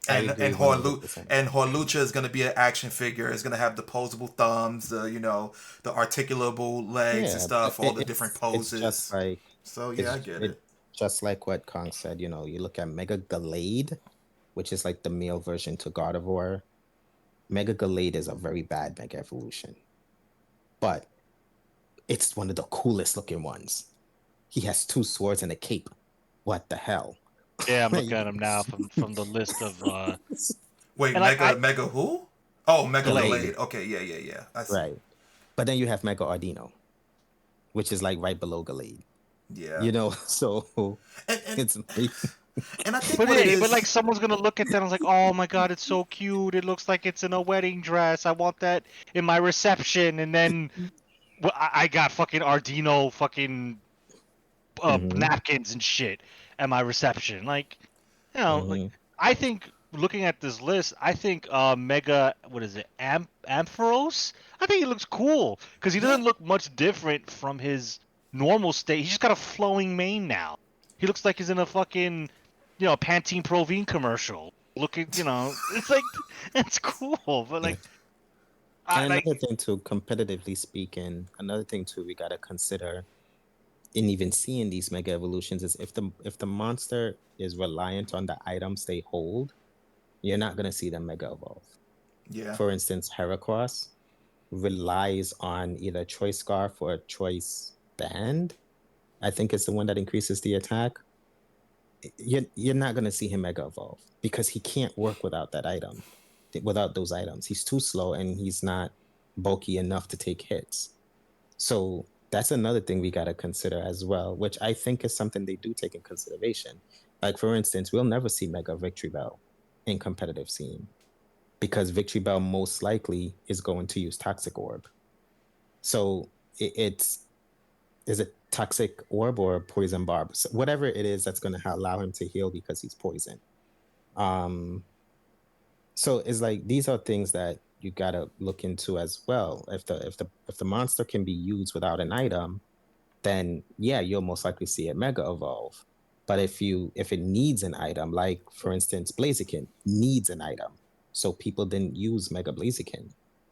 I and agree and 100%. Horlucha is going to be an action figure. It's going to have the posable thumbs, the articulable legs and Yeah, but stuff, all the different it's just poses. like So yeah, I it's get it it. just like what Kong said. You look at Mega Gallade, which is like the male version to Gardevoir. Mega Gallade is a very bad Mega Evolution, but it's one of the coolest looking ones. He has two swords and a cape. What the hell? Yeah, I'm Like, looking at him now from the list of Wait, and like I Mega who? Oh, Mega Glade. Gallade. Okay, yeah, yeah, yeah. I see. right. But then you have Mega Ardino, which is like right below Gallade. Yeah, So and and it's very, and I think But what it yeah, but like is. someone's gonna look at that and was like, oh my god, it's so cute. It looks like it's in a wedding dress. I want that in my reception. And then I got fucking Ardino fucking hmm napkins and shit at my reception. Like, like hmm I think looking at this list, I think Mega, what is it, Ampharos? I think he looks cool because he Yeah, doesn't look much different from his normal state. He's just got a flowing mane now. He looks like he's in a fucking, Pantene Provine commercial. Looking, it's like it's cool, but yeah. like, I And like, another thing too, competitively speaking, another thing too we gotta consider in even seeing these mega evolutions is if the monster is reliant on the items they hold, you're not gonna see them mega evolve. yeah, For instance, Heracross relies on either choice scarf or choice band. I think it's the one that increases the attack. You're not gonna see him mega evolve because he can't work without that item, without those items. He's too slow and he's not bulky enough to take hits. So that's another thing we got to consider as well, which I think is something they do take in consideration. Like, for instance, we'll never see Mega Victory Bell in competitive scene because Victory Bell most likely is going to use Toxic Orb. So it's is it Toxic Orb or Poison Barb? So whatever it is that's going to allow him to heal because he's poison. Um, so it's like these are things that you gotta look into as well. If the monster can be used without an item, then yeah, you'll most likely see it mega evolve. But if it needs an item, like for instance, Blaziken needs an item, so people didn't use Mega Blaziken,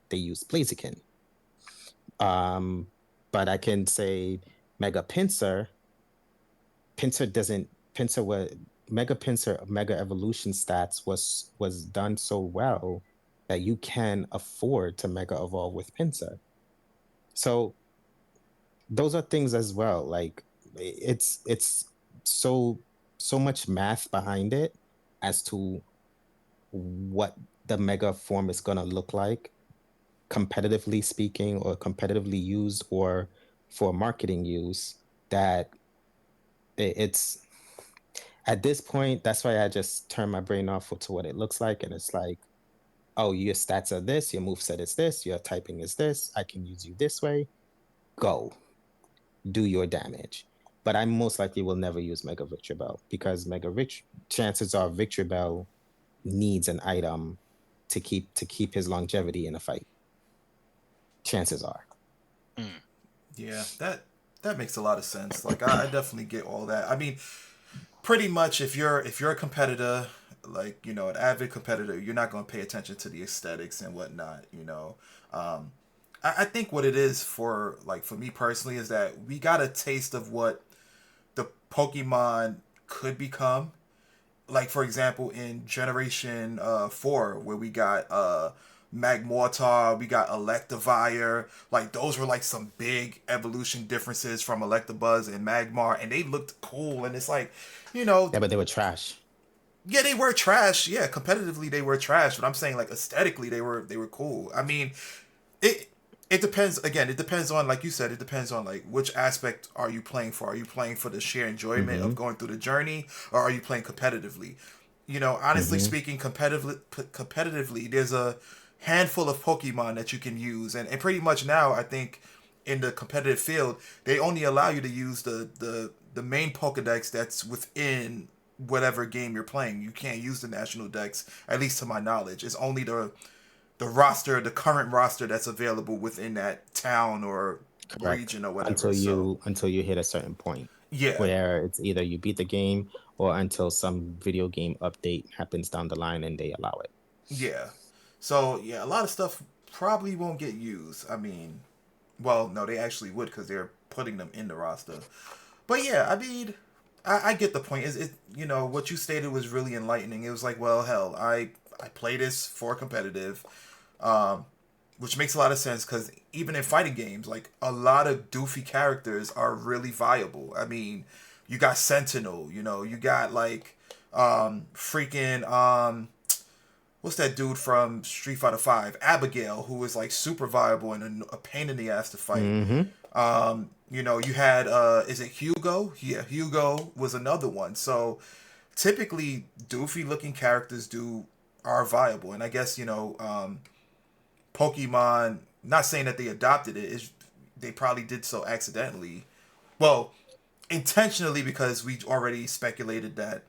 they used Blaziken. Um, but I can say Mega Pinsir. Pinsir doesn't. Pinsir was Mega Pinsir Mega Evolution stats was done so well that you can afford to Mega Evolve with Pinsir. So those are things as well. Like it's so so much math behind it as to what the mega form is gonna look like, competitively speaking, or competitively used, or for marketing use. That it's at this point, that's why I just turn my brain off to what it looks like, and it's like, oh, your stats are this, your moveset is this, your typing is this. I can use you this way. Go. Do your damage. But I most likely will never use Mega Victory Bell because chances are Victory Bell needs an item to keep his longevity in a fight. Chances are. Mm. Yeah, that makes a lot of sense. Like I definitely get all that. I mean, pretty much if you're a competitor, like an avid competitor, you're not going to pay attention to the aesthetics and whatnot. I think what it is for me personally is that we got a taste of what the Pokemon could become. Like for example, in Generation 4, where we got Magmortar, we got Electivire. Like those were like some big evolution differences from Electabuzz and Magmar, and they looked cool. And it's like, you know, Yeah, but they were trash. yeah, they were trash. Yeah, competitively they were trash, but I'm saying like aesthetically they were cool. I mean, it it depends. Again, it depends on, like you said, it depends on like which aspect are you playing for. Are you playing for the sheer enjoyment Mm-hmm. of going through the journey, or are you playing competitively? Honestly Mm-hmm. speaking, competitively, there's a handful of Pokemon that you can use, and pretty much now I think in the competitive field they only allow you to use the main Pokedex that's within whatever game you're playing. You can't use the national dex, at least to my knowledge. It's only the current roster that's available within that town or Correct. region or whatever. Until So you hit a certain point yeah, where it's either you beat the game or until some video game update happens down the line and they allow it. yeah. So yeah, a lot of stuff probably won't get used. I mean, well, no, they actually would because they're putting them in the roster. But yeah, I mean, I get the point. Is it what you stated was really enlightening. It was like, well, hell, I play this for competitive. Um, which makes a lot of sense because even in fighting games, like a lot of doofy characters are really viable. I mean, you got Sentinel, you got like freaking what's that dude from Street Fighter Five, Abigail, who is like super viable and a pain in the ass to fight. Mm-hmm. You had is it Hugo? Yeah, Hugo was another one. So typically, doofy looking characters are viable, and I guess Pokemon, not saying that they adopted it, they probably did so accidentally. Well, intentionally because we already speculated that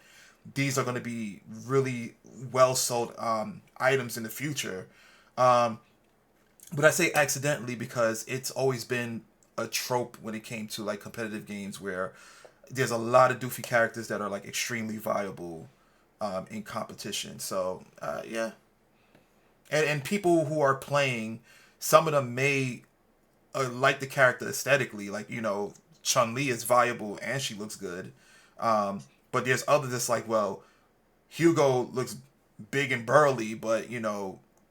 these are going to be really well sold items in the future. Um, but I say accidentally because it's always been a trope when it came to like competitive games where there's a lot of doofy characters that are like extremely viable in competition. So yeah, and people who are playing, some of them may like the character aesthetically, like Chun Li is viable and she looks good, but there's others that's like, well, Hugo looks big and burly, but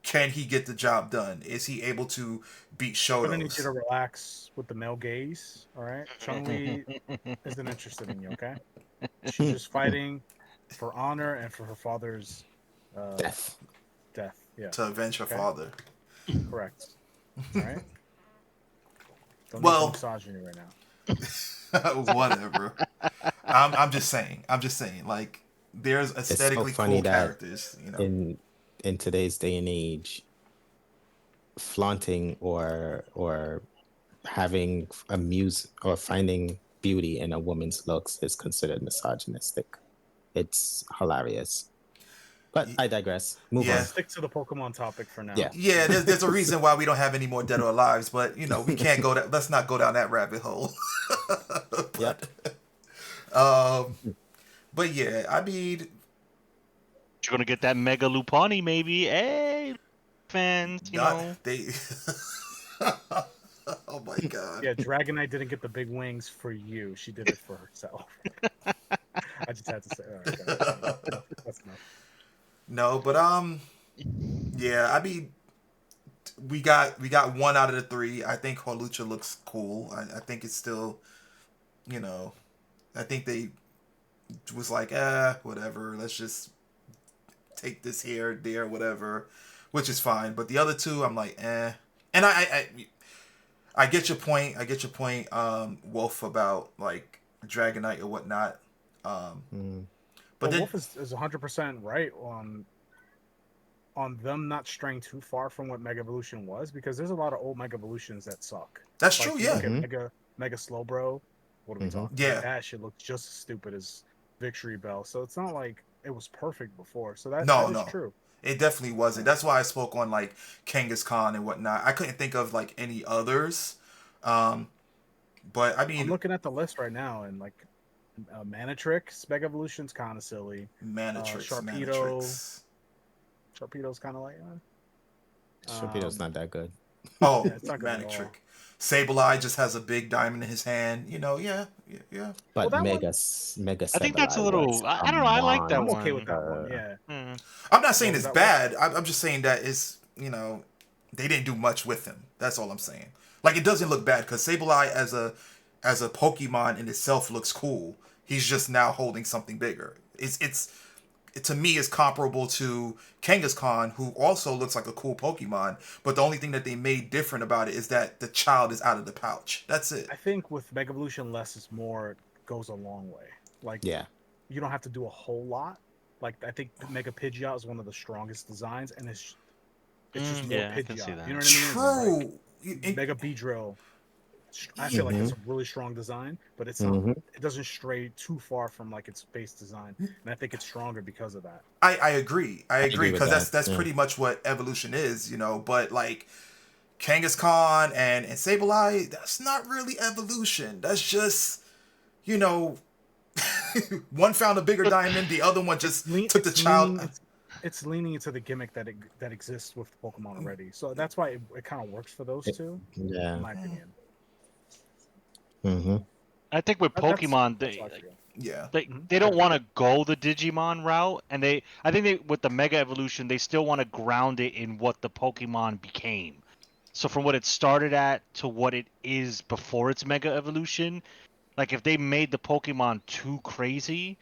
can he get the job done? Is he able to beat I'm gonna need you Shotos? to relax with the male gaze. All right, Chun Li isn't interested in you. Okay, she's just fighting for honor and for her father's uh, Death. death. Yeah. To avenge her Okay. father? Correct. All right. Don't need the Well, misogyny right now. whatever. I'm just saying. I'm just saying. Like, there's It's so aesthetically funny cool that characters. in today's day and age, flaunting or having a muse or finding beauty in a woman's looks is considered misogynistic. It's hilarious. But I digress. Move Yeah. on. Stick to the Pokemon topic for Yeah. now. Yeah, there's a reason why we don't have any more Dead or Alives, but we can't go that. Let's not go down that rabbit hole. Yep. Um, but yeah, I mean, You're gonna get that Mega Lupani, maybe. Hey, fans, not they. Oh my god. Yeah, Dragonite didn't get the big wings for you. She did it for herself. I just had to say, all right, guys, that's enough. No, but yeah, I mean, we got one out of the three. I think Holucha looks cool. I think it's still, you know, I think they was like, whatever. Let's just take this here, there, whatever, which is fine. But the other two, I'm like, eh. And I get your point. I get your point, Wolf, about like Dragonite or whatnot. Mm. But Well, then Wolf is 100% right on them not straying too far from what Mega Evolution was, because there's a lot of old Mega Evolutions that suck. that's Like true. you Yeah, look at Mhm. Mega Slowbro. What are we Mhm. talking? Yeah. Like, that shit looked just as stupid as Victory Bell. So it's not like it was perfect before. So that no, is no, true. it definitely wasn't. That's why I spoke on like Kangaskhan and whatnot. I couldn't think of like any others. Um, but I I'm mean, looking at the list right now, and like Manatrix, Mega Evolution's kind of silly. Manatrix, Sharpedo, Manatrix. Sharpedo's kind of like, Sharpedo's not that good. Oh, yeah, it's not good at all. Manatrick. Sableye just has a big diamond in his hand. Yeah. But that one- Mega I think that's a Sableye was little. I a don't know. I like that I'm okay with that monster. one. Yeah. Hmm. I'm not saying What was it's that one? bad. I'm just saying that it's, they didn't do much with him. That's all I'm saying. Like, it doesn't look bad because Sableye as a Pokemon in itself looks cool. He's just now holding something bigger. It, to me, is comparable to Kangaskhan, who also looks like a cool Pokemon. But the only thing that they made different about it is that the child is out of the pouch. That's it. I think with Mega Evolution, less is more goes a long way. Like, Yeah. you don't have to do a whole lot. Like, I think Mega Pidgeot is one of the strongest designs, and it's just more Yeah, I can see Pidgeot. that. You know what I mean? It's like True. Mega Beedrill. I Yeah. feel like it's a really strong design, but it's not. Mhm. It doesn't stray too far from like its base design, and I think it's stronger because of that. I agree. I agree agree with because that's that, that's yeah. pretty much what evolution is, But like Kangaskhan and Sableye, that's not really evolution. That's just, you know, one found a bigger But- diamond, the other one just took the It's child. it's leaning into the gimmick that exists with Pokemon already. So that's why it kind of works for those two, Yeah. in my opinion. Hmm. I think with Pokemon, That's how I feel. Yeah, they don't want to go the Digimon route, and I think they with the Mega Evolution they still want to ground it in what the Pokemon became. So from what it started at to what it is before its Mega Evolution, like if they made the Pokemon too crazy,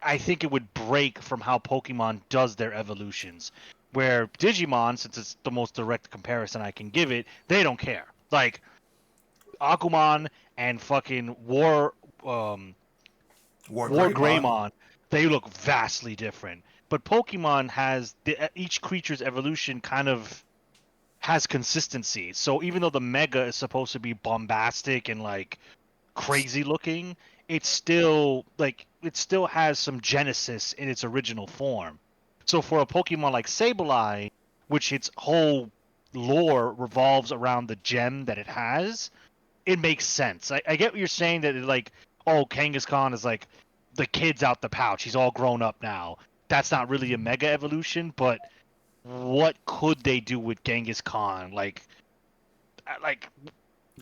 I think it would break from how Pokemon does their evolutions. Where Digimon, since it's the most direct comparison I can give it, they don't care. Like Agumon and fucking War War Greymon. Greymon, they look vastly different. But Pokemon has each creature's evolution kind of has consistency. So even though the Mega is supposed to be bombastic and like crazy looking, it still has some genesis in its original form. So for a Pokemon like Sableye, which its whole lore revolves around the gem that it has, it makes sense. I get what you're saying that like, oh, Kangaskhan is like the kid's out the pouch. He's all grown up now. That's not really a mega evolution, but what could they do with Genghis Khan? Like,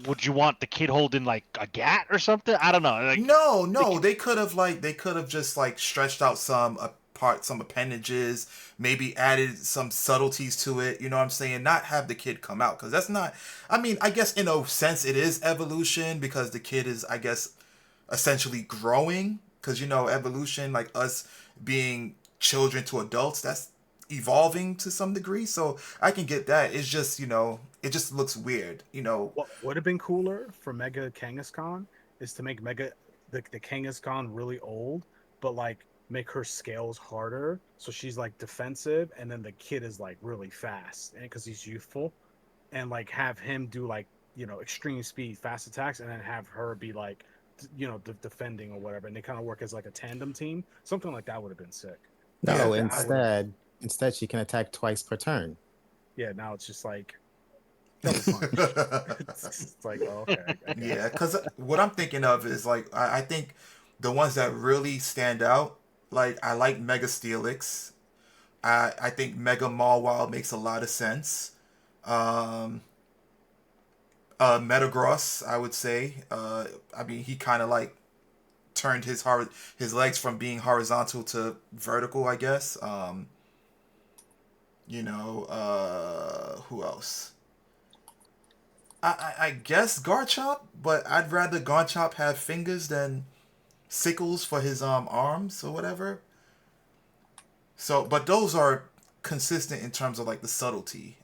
would you want the kid holding like a gat or something? I don't know. Like, No, they could have just like stretched out some appendages, maybe added some subtleties to it. You know what I'm saying? Not have the kid come out because that's not. I mean, I guess in a sense it is evolution because the kid is, I guess, essentially growing because evolution, like us being children to adults, that's evolving to some degree. So I can get that. It's just it just looks weird. What would have been cooler for Mega Kangaskhan is to make Mega the Kangaskhan really old, but like make her scales harder so she's like defensive, and then the kid is like really fast, and because he's youthful, and like have him do like extreme speed fast attacks, and then have her be like defending or whatever, and they kind of work as like a tandem team. Something like that would have been sick. Yeah. No, I would have. instead she can attack twice per turn. Yeah, now it's just like double punch. It's like, oh, okay, I Yeah, guess. because what I'm thinking of is like I think the ones that really stand out. Like I like Mega Steelix. I think Mega Mawile makes a lot of sense. Um, Metagross, I would say. I mean, he kind of like turned his legs from being horizontal to vertical, I guess. Who else? I guess Garchomp, but I'd rather Garchomp have fingers than sickles for his arms or whatever. So, but those are consistent in terms of like the subtlety.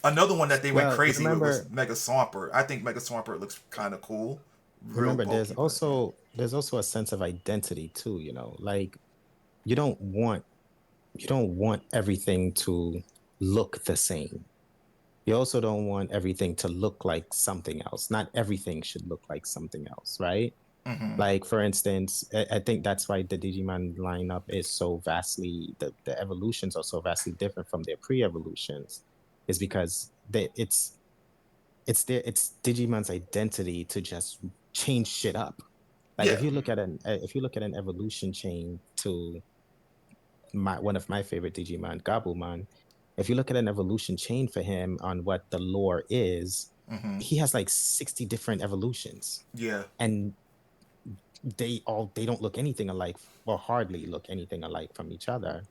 Another one that they went Well, crazy with was Mega Swampert. I think Mega Swampert looks kind of cool, real remember bulky, but yeah. there's also a sense of identity too, like you don't want you don't want everything to look the same. You also don't want everything to look like something else. Not everything should look like something else, right? Mm-hmm. Like for instance, I think that's why the Digimon lineup is so vastly the evolutions are so vastly different from their pre-evolutions, is because it's Digimon's identity to just change shit up. Like Yeah. if you look at an evolution chain to one of my favorite Digimon, Gabumon, if you look at an evolution chain for him on what the lore is, Mm-hmm. he has like 60 different evolutions. Yeah. And they don't look anything alike, or hardly look anything alike from each other.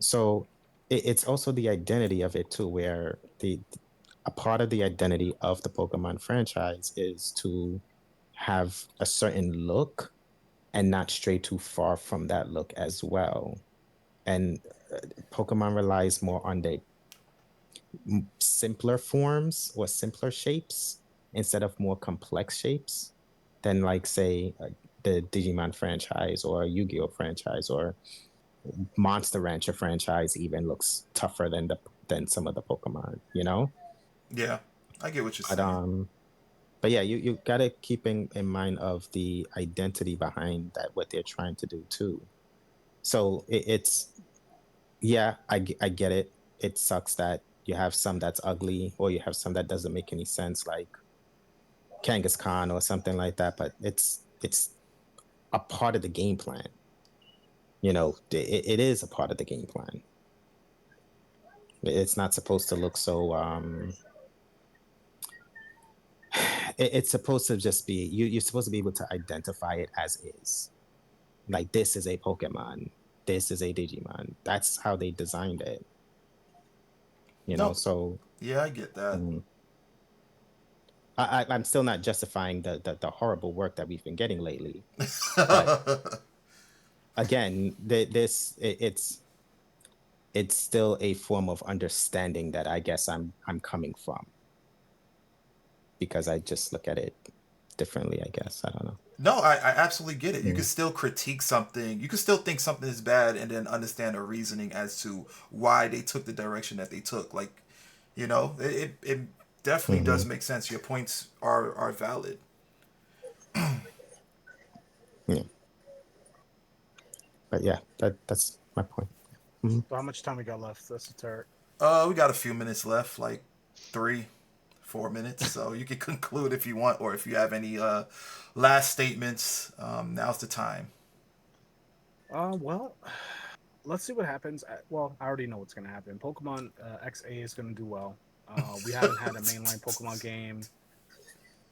So it's also the identity of it too, where the a part of the identity of the Pokemon franchise is to have a certain look and not stray too far from that look as well. And Pokemon relies more on the simpler forms or simpler shapes instead of more complex shapes than, like, say, the Digimon franchise or Yu-Gi-Oh franchise or Monster Rancher franchise even looks tougher than some of the Pokemon. Yeah. I get what you're But saying. yeah, you gotta keep in mind of the identity behind that, what they're trying to do too. So it's yeah, I get it. It sucks that you have some that's ugly or you have some that doesn't make any sense, like Kangaskhan or something like that. But it's a part of the game plan. It is a part of the game plan. It's not supposed to look so. It's supposed to just be you're supposed to be able to identify it as is. Like, this is a Pokemon. This is a Digimon. That's how they designed it. Nope. So. Yeah, I get that. mm, I'm still not justifying the horrible work that we've been getting lately, but again, it's still a form of understanding that I guess I'm coming from, because I just look at it differently. I guess I don't know. No, I absolutely get it. You can Mm. still critique something. You can still think something is bad and then understand a reasoning as to why they took the direction that they took. Like, it definitely Mm-hmm. does make sense. Your points are valid. Yeah, but yeah, that's my point. Mhm. So how much time we got left? That's a turret. We got a few minutes left, like 3, 4 minutes. So you can conclude if you want, or if you have any last statements. Now's the time. Well, let's see what happens. Well, I already know what's gonna happen. Pokemon XA is gonna do well. We haven't had a mainline Pokemon game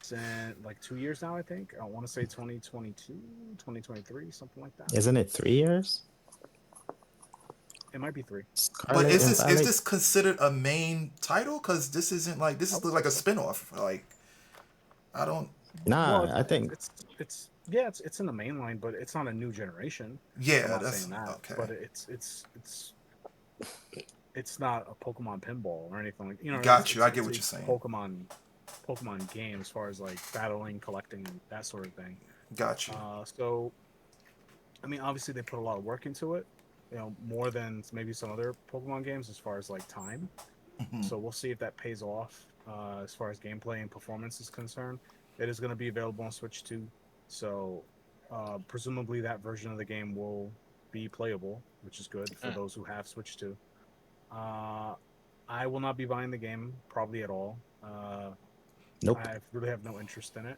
since like 2 years now. I think I want to say 2022, 2023, something like that. Isn't it 3 years? It might be three. But Scarlet is and this Violet. is this considered a main title? Because this I is would like say a so. spinoff. Like I don't. Well, Nah, I think. it's yeah, it's in the main line, but it's not a new generation. I'm Yeah, not that's saying that, okay. but it's not a Pokemon pinball or anything like. Got you. I get It's what a you're saying. Pokemon Pokemon game as far as like battling, collecting, and that sort of thing. Got you. So I mean, obviously they put a lot of work into it, more than maybe some other Pokemon games as far as like time. Mhm. So we'll see if that pays off as far as gameplay and performance is concerned. It is going to be available on Switch too, so presumably that version of the game will be playable, which is good for Eh, those who have Switch 2. Uh, I will not be buying the game probably at all. Nope. I really have no interest in it.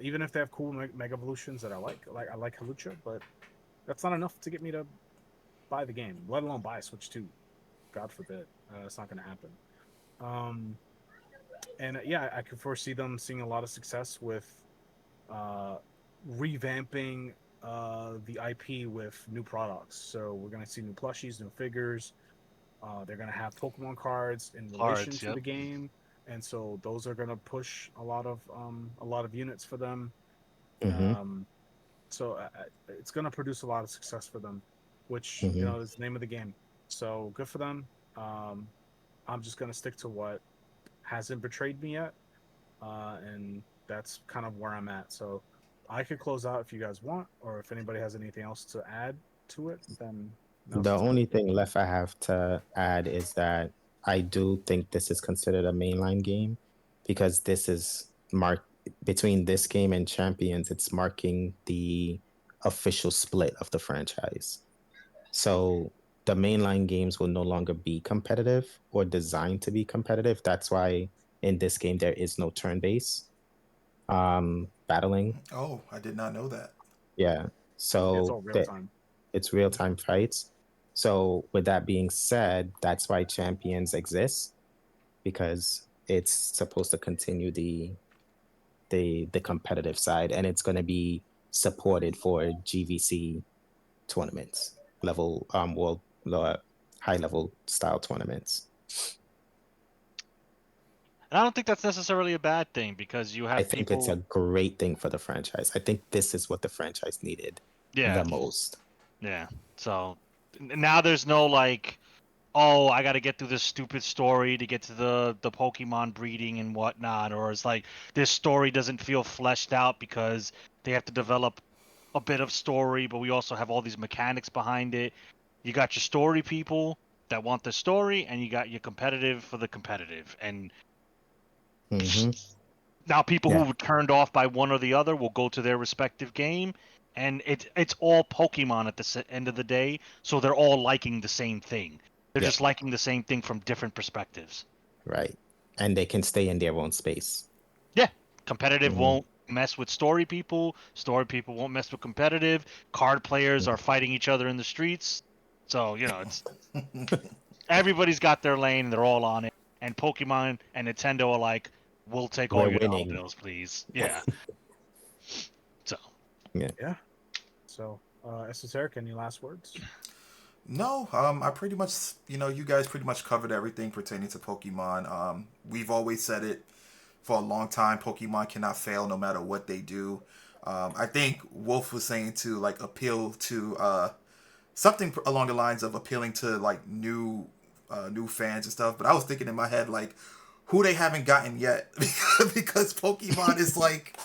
Even if they have cool Mega Evolutions that like I like Halucha, but that's not enough to get me to buy the game, let alone buy a Switch 2. God forbid, it's not going to happen. Um, and yeah, I could foresee them seeing a lot of success with uh, revamping the IP with new products. So we're going to see new plushies, new figures. They're going to have Pokemon cards in relation cards, to yep. the game, and so those are going to push a lot of units for them. Mm-hmm. Um, so it's going to produce a lot of success for them, which Mm-hmm. is the name of the game. So good for them. Um, I'm just going to stick to what hasn't betrayed me yet, and that's kind of where I'm at. So I could close out if you guys want, or if anybody has anything else to add to it, then now's The the time. only thing left I have to add is that I do think this is considered a mainline game because this is mark between this game and Champions, it's marking the official split of the franchise. So the mainline games will no longer be competitive or designed to be competitive. That's why in this game there is no turn-based battling. Oh, I did not know that. Yeah. Yeah, it's So all real that time. it's real-time fights. So with that being said, that's why champions exist because it's supposed to continue the competitive side and it's going to be supported for GVC tournaments, level world high level style tournaments. And I don't think that's necessarily a bad thing because you I have think it's a people. great thing for the franchise. I think this is what the franchise needed Yeah, the most. yeah. So now there's no like, oh, I got to get through this stupid story to get to the Pokemon breeding and whatnot, or it's like this story doesn't feel fleshed out because they have to develop a bit of story, but we also have all these mechanics behind it. You got your story people that want the story, and you got your competitive for the competitive. And Hmm. now people Yeah, who were turned off by one or the other will go to their respective game, and it's all Pokemon at the end of the day, so they're all liking the same thing. They're yeah, just liking the same thing from different perspectives. right. And they can stay in their own space. Yeah, competitive Hmm. won't mess with story people. Story people won't mess with competitive. Card players are fighting each other in the streets. So, it's everybody's got their lane and they're all on it. And Pokemon and Nintendo are like, we'll take all We're your dollar winning. bills, please. Yeah. So, Yeah. Yeah. So, Esoteric, any last words? No, I pretty much, you guys pretty much covered everything pertaining to Pokemon. We've always said it for a long time. Pokemon cannot fail no matter what they do. I think Wolf was saying to like appeal to something along the lines of appealing to like new fans and stuff. But I was thinking in my head like, who they haven't gotten yet because Pokemon is like,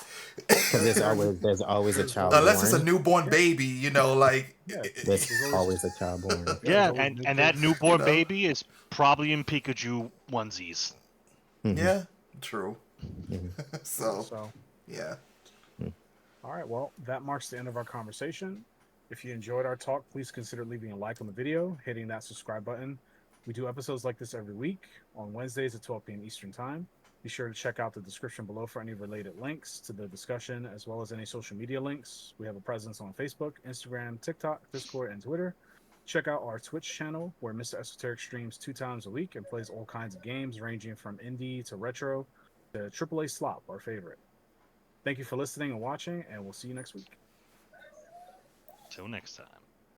Because there's Very always new. there's always a There's child always unless it's a born. newborn yeah, baby, like, yeah. There's There's always always a child born. yeah. There's yeah, always and new and that kids. you newborn know, baby is probably in Pikachu onesies. Hmm. yeah, true. Hmm. Yeah. So So, yeah, all right. Well, that marks the end of our conversation. If you enjoyed our talk, please consider leaving a like on the video, hitting that subscribe button. We do episodes like this every week on Wednesdays at 12 p.m. Eastern Time. Be sure to check out the description below for any related links to the discussion, as well as any social media links. We have a presence on Facebook, Instagram, TikTok, Discord, and Twitter. Check out our Twitch channel, where Mr. Esoteric streams 2 times a week and plays all kinds of games, ranging from indie to retro to AAA slop, our favorite. Thank you for listening and watching, and we'll see you next week. Till next time.